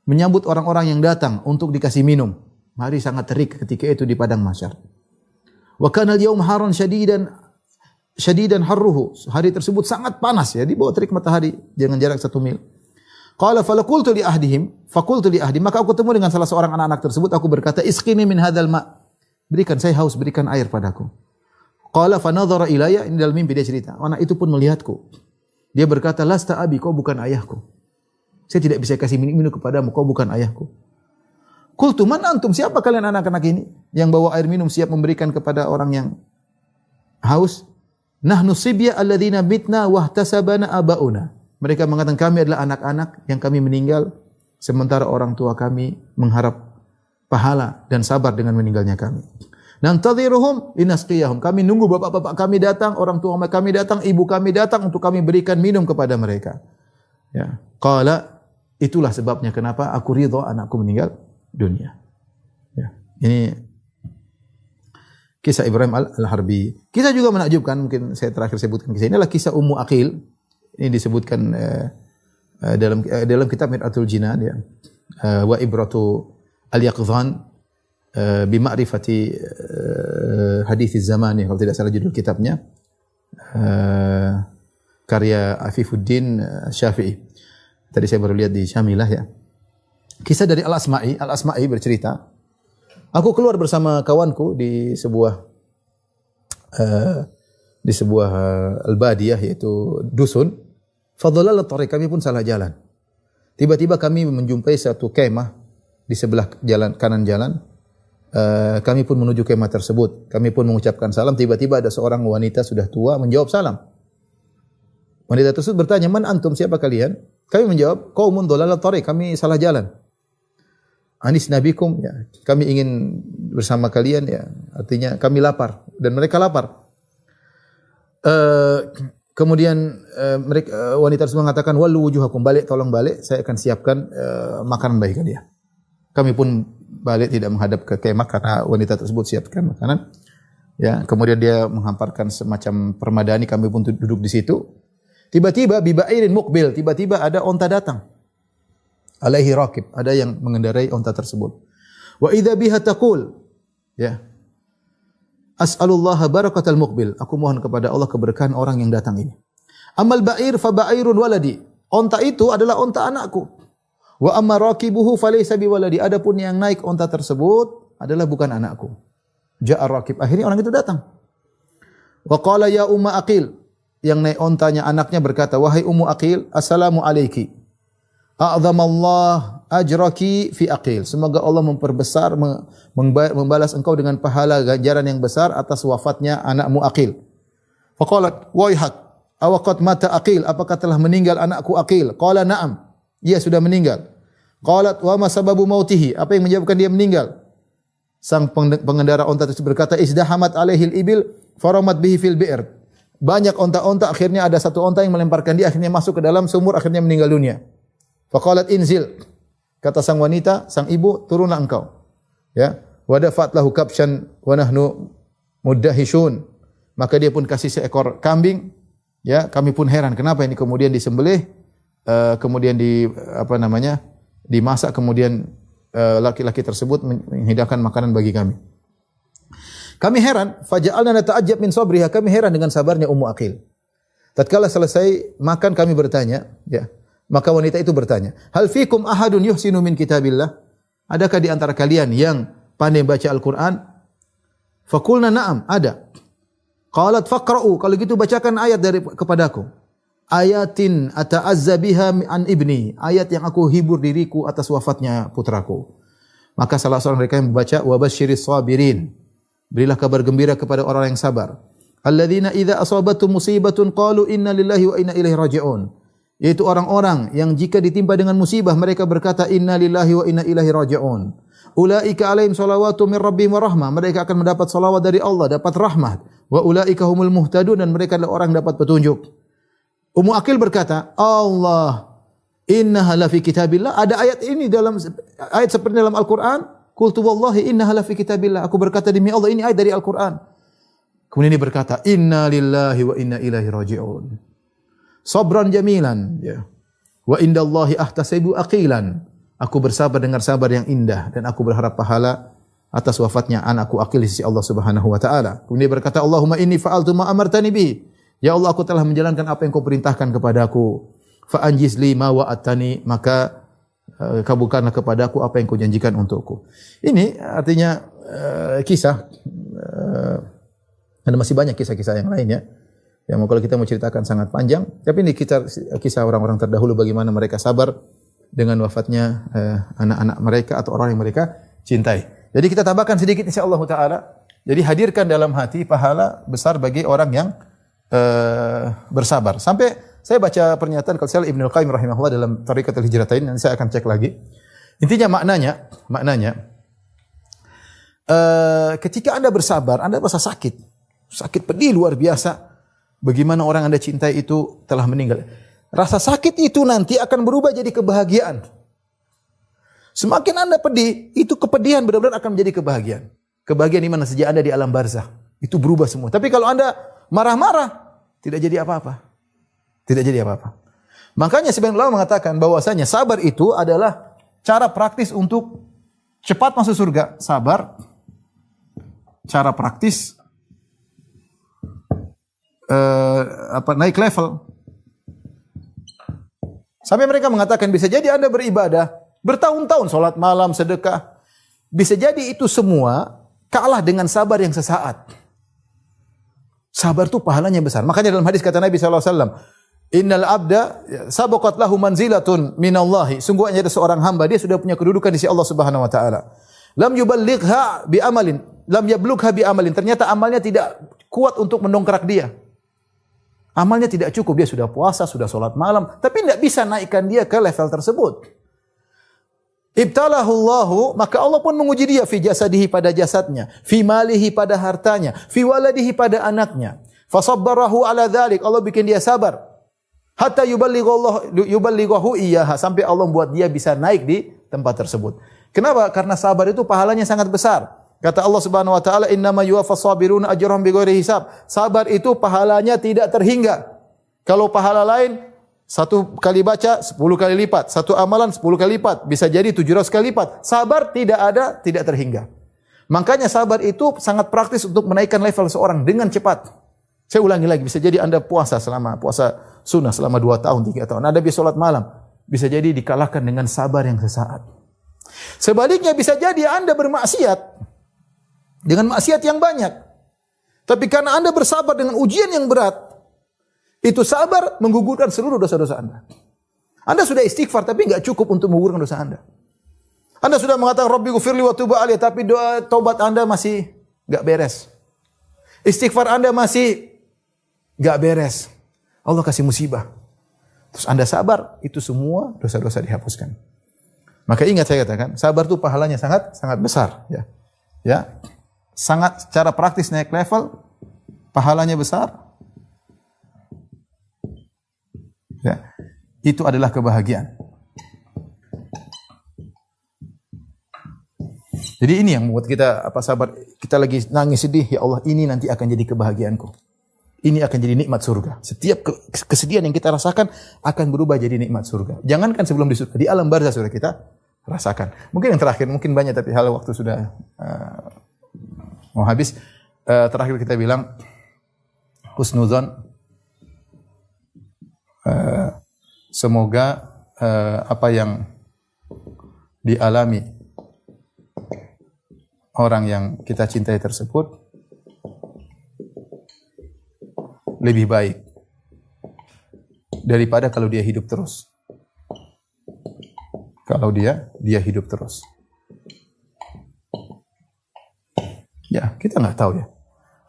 menyambut orang-orang yang datang untuk dikasih minum. Hari sangat terik ketika itu di padang mahsyar. Wa kana al-yawm haran syadidan harruhu. Hari tersebut sangat panas ya, di bawah terik matahari dengan jarak 1 mil. Qala faqultu li ahdi, maka aku ketemu dengan salah seorang anak-anak tersebut, aku berkata, "Isqini min hadzal ma." Berikan, saya haus, berikan air padaku. Qala fa nadhara ilayya, ini dalam mimpi dia cerita. Anak itu pun melihatku. Dia berkata, "Lasta abi, kau bukan ayahku. Saya tidak bisa kasih minum kepadamu, kau bukan ayahku." Qultu man antum, siapa kalian anak-anak ini yang bawa air minum siap memberikan kepada orang yang haus? Nahnu sibya alladzina bitna wahtasabana abauna. Mereka mengatakan kami adalah anak-anak yang kami meninggal sementara orang tua kami mengharap pahala dan sabar dengan meninggalnya kami. Nantadhiruhum linasqiyahum. Kami nunggu bapak-bapak kami datang, orang tua kami datang, ibu kami datang untuk kami berikan minum kepada mereka. Ya. Qala, itulah sebabnya kenapa aku ridha anakku meninggal dunia. Ya. Ini kisah Ibrahim al-Harbi. Kisah juga menakjubkan, mungkin saya terakhir sebutkan kisah ini adalah kisah Ummu Aqil. Ini disebutkan dalam kitab Mir'atul Jinan ya. Wa ibratu al-yaqdhan bi ma'rifati haditsiz zaman ya, kalau tidak salah judul kitabnya. Karya Afifuddin Syafi'i. Tadi saya baru lihat di Syamilah ya. Kisah dari Al-Asma'i bercerita, aku keluar bersama kawanku di sebuah al-badiyah, yaitu dusun. Fadhalal tariq, kami pun salah jalan. Tiba-tiba kami menjumpai satu kemah di sebelah jalan kanan jalan. Kami pun menuju kemah tersebut. Kami pun mengucapkan salam. Tiba-tiba ada seorang wanita sudah tua menjawab salam. Wanita tersebut bertanya, "Man antum, siapa kalian?" Kami menjawab, "Qaumun dhalal tariq, kami salah jalan." Anis nabikum, ya, kami ingin bersama kalian ya, artinya kami lapar dan mereka lapar. Kemudian mereka wanita tersebut mengatakan, "Wallu wujuhakum, balik, tolong balik, saya akan siapkan makanan bagi kalian." Kami pun balik tidak menghadap ke kemah karena wanita tersebut siapkan makanan. Ya, kemudian dia menghamparkan semacam permadani, kami pun duduk di situ. Tiba-tiba bibairin muqbil, tiba-tiba ada onta datang. Alaihi raqib, ada yang mengendarai onta tersebut. Wa idza biha taqul, ya. As'alullaha barakatal muqbil. Aku mohon kepada Allah keberkahan orang yang datang ini. Amal ba'ir fa ba'irun waladi. Onta itu adalah onta anakku. Wa amma raqibuhu falaysa biwaladi. Adapun yang naik onta tersebut adalah bukan anakku. Ja'a raqib. Akhirnya orang itu datang. Wa qala ya Umma Aqil. Yang naik ontanya anaknya berkata, "Wahai Ummu Aqil, assalamu alayki. A'zamallah ajraki fi Aqil." Semoga Allah memperbesar, membalas engkau dengan pahala ganjaran yang besar atas wafatnya anakmu Aqil. Faqalat, "Waihak, awaqad mata Aqil? Apakah telah meninggal anakku Aqil?" Qala, "Na'am." Ia sudah meninggal. Qalat, "Wa ma sababu mautihi?" Apa yang menyebabkan dia meninggal? Sang pengendara onta tersebut berkata, "Izdahamat alaihil ibil faramat bihi fil bi'r." Banyak onta-onta, akhirnya ada satu onta yang melemparkan dia, akhirnya masuk ke dalam sumur, akhirnya meninggal dunia. Faqalat inzil. Kata sang wanita, sang ibu, turunlah engkau. Ya, wa dafat lahu kabshan wa nahnu muddahishun. Maka dia pun kasih seekor kambing. Ya, kami pun heran kenapa ini kemudian disembelih, kemudian dimasak, kemudian laki-laki tersebut menghidangkan makanan bagi kami. Kami heran, faja'alna nata'ajjab min sabriha, kami heran dengan sabarnya Ummu Aqil. Tatkala selesai makan kami bertanya, ya. Maka wanita itu bertanya, "Hal fikum ahadun yuhsinu min kitabillah?" Adakah di antara kalian yang pandai baca Al-Quran? Fakulna na'am, ada. Qalat faqra'u, kalau gitu bacakan ayat kepadaku. Ayatin ata'azza biha an ibni, ayat yang aku hibur diriku atas wafatnya putraku. Maka salah seorang mereka yang membaca wa basyiris sabirin, berilah kabar gembira kepada orang yang sabar. Alladzina idza asabatum musibatun qalu inna lillahi wa inna ilaihi raji'un, yaitu orang-orang yang jika ditimpa dengan musibah mereka berkata inna lillahi wa inna ilaihi raji'un. Ulaika alaihim salawatu min rabbihim wa rahmah, mereka akan mendapat salawat dari Allah, dapat rahmat. Wa ulaika humul muhtadun, dan mereka adalah orang yang dapat petunjuk. Ummu Aqil berkata, Allah, innaha la fi kitabillah, ada ayat ini dalam ayat seperti dalam Al-Qur'an. Qultu wallahi innaha la fi kitabillah, aku berkata demi Allah ini ayat dari Al-Qur'an. Kemudian dia berkata, inna lillahi wa inna ilaihi raji'un. Sabran jamilan, ya. Wa indallahi ahtasibu aqilan, aku bersabar dengan sabar yang indah dan aku berharap pahala atas wafatnya anakku Aqil di sisi Allah Subhanahu wa taala. Kemudian dia berkata, Allahumma inni fa'altu ma amartani bi. Ya Allah, aku telah menjalankan apa yang kau perintahkan kepadaku. Fa anjiz li ma wa'atani, maka kabulkanlah kepadaku apa yang kau janjikan untukku. Ini artinya kisah ada masih banyak kisah-kisah yang lainnya. Yang kalau kita mau ceritakan sangat panjang, tapi ini kisah orang-orang terdahulu bagaimana mereka sabar dengan wafatnya anak-anak mereka atau orang yang mereka cintai. Jadi kita tambahkan sedikit insyaallah taala. Jadi hadirkan dalam hati pahala besar bagi orang yang bersabar. Sampai saya baca pernyataan Syekh Ibnu Qayyim rahimahullah dalam Thariqatul Hijratain, nanti saya akan cek lagi. Intinya maknanya ketika Anda bersabar, Anda merasa sakit pedih luar biasa. Bagaimana orang Anda cintai itu telah meninggal. Rasa sakit itu nanti akan berubah jadi kebahagiaan. Semakin Anda pedih, itu kepedihan benar-benar akan menjadi kebahagiaan. Kebahagiaan di mana saja Anda di alam barzakh, itu berubah semua. Tapi kalau Anda marah-marah, tidak jadi apa-apa. Tidak jadi apa-apa. Makanya sebagian ulama mengatakan bahwasanya sabar itu adalah cara praktis untuk cepat masuk surga. Sabar, cara praktis naik level. Sampai mereka mengatakan bisa jadi Anda beribadah bertahun-tahun, salat malam, sedekah, bisa jadi itu semua kalah dengan sabar yang sesaat. Sabar itu pahalanya besar. Makanya dalam hadis kata Nabi SAW, Innal abda sabaqat lahu manzilatun minallahi. Sungguhnya ada seorang hamba, dia sudah punya kedudukan di sisi Allah Subhanahu wa taala. Lam yuballighha bi amalin, lam yablugha bi amalin. Ternyata amalnya tidak kuat untuk mendongkrak dia. Amalnya tidak cukup, dia sudah puasa, sudah salat malam, tapi tidak bisa naikkan dia ke level tersebut. Ibtalahu Allahu, maka Allah pun menguji dia fi jasadihi pada jasadnya, fi malihi pada hartanya, fi waladihi pada anaknya. Fasabbarahu ala dzalik, Allah bikin dia sabar. Hatta yuballighahu iyyaha, sampai Allah membuat dia bisa naik di tempat tersebut. Kenapa? Karena sabar itu pahalanya sangat besar. Kata Allah Subhanahu wa taala, "Innama yuwaffas sabiruna ajrahum bighairi hisab." Sabar itu pahalanya tidak terhingga. Kalau pahala lain, satu kali baca 10 kali lipat, satu amalan 10 kali lipat, bisa jadi 700 kali lipat. Sabar tidak ada, tidak terhingga. Makanya sabar itu sangat praktis untuk menaikkan level seorang dengan cepat. Saya ulangi lagi, bisa jadi Anda puasa sunnah selama 2 tahun, 3 tahun. Anda bisa salat malam, bisa jadi dikalahkan dengan sabar yang sesaat. Sebaliknya bisa jadi Anda bermaksiat dengan maksiat yang banyak. Tapi karena Anda bersabar dengan ujian yang berat, itu sabar menggugurkan seluruh dosa-dosa Anda. Anda sudah istighfar tapi enggak cukup untuk menggugurkan dosa Anda. Anda sudah mengatakan Rabbi ghfirli wa tub alayya, tapi doa taubat Anda masih enggak beres. Istighfar Anda masih enggak beres. Allah kasih musibah. Terus Anda sabar, itu semua dosa-dosa dihapuskan. Maka ingat saya katakan, sabar itu pahalanya sangat besar, ya. Ya. Sangat secara praktis naik level, pahalanya besar. Ya. Itu adalah kebahagiaan. Jadi ini yang membuat kita sabar. Kita lagi nangis sedih, ya Allah, ini nanti akan jadi kebahagiaanku. Ini akan jadi nikmat surga. Setiap kesedihan yang kita rasakan akan berubah jadi nikmat surga. Jangankan sebelum di surga, di alam barzakh sudah kita rasakan. Mungkin yang terakhir, mungkin banyak tapi hal waktu sudah mau habis. Terakhir kita bilang husnuzon. Semoga apa yang dialami orang yang kita cintai tersebut lebih baik daripada kalau dia hidup terus. Kalau dia hidup terus. Ya, kita nggak tahu ya.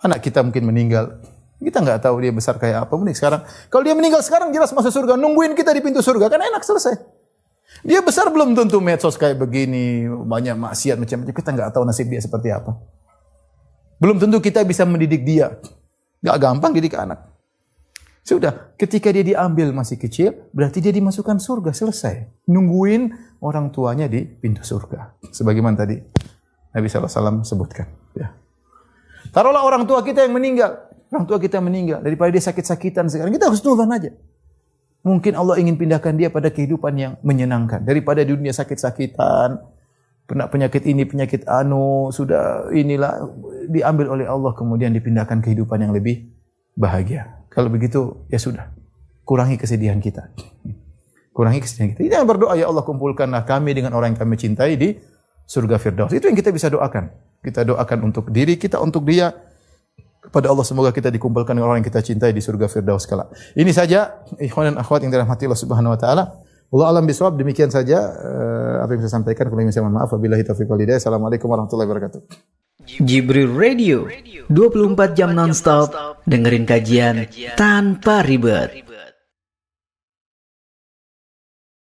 Anak kita mungkin meninggal, kita nggak tahu dia besar kayak apa. Mending sekarang, kalau dia meninggal sekarang jelas masuk surga, nungguin kita di pintu surga, kan enak, selesai. Dia besar belum tentu medsos kayak begini, banyak maksiat macam-macam, kita nggak tahu nasib dia seperti apa. Belum tentu kita bisa mendidik dia. Nggak gampang didik anak. Sudah, ketika dia diambil masih kecil, berarti dia dimasukkan surga, selesai. Nungguin orang tuanya di pintu surga. Sebagaimana tadi Nabi SAW sebutkan. Ya. Taruhlah orang tua kita yang meninggal. Orang tua kita meninggal. Daripada dia sakit-sakitan sekarang, kita harus nurun aja. Mungkin Allah ingin pindahkan dia pada kehidupan yang menyenangkan. Daripada di dunia sakit-sakitan, pernah penyakit ini, penyakit anu, sudah inilah, diambil oleh Allah, kemudian dipindahkan kehidupan yang lebih bahagia. Kalau begitu, ya sudah. Kurangi kesedihan kita. Kurangi kesedihan kita. Kita berdoa, ya Allah kumpulkanlah kami dengan orang yang kami cintai di surga Firdaus. Itu yang kita bisa doakan. Kita doakan untuk diri kita, untuk dia. Kepada Allah semoga kita dikumpulkan dengan orang yang kita cintai di surga Firdaus kelak. Ini saja, ikhwan dan akhwat yang dirahmati Allah Subhanahu wa taala. Wallahu a'lam bishawab. Demikian saja apa yang saya sampaikan. Kalau saya mohon maaf. Wabillahi taufiq wal hidayah. Assalamualaikum warahmatullahi wabarakatuh. Jibril Radio 24 jam nonstop, dengerin kajian tanpa ribet.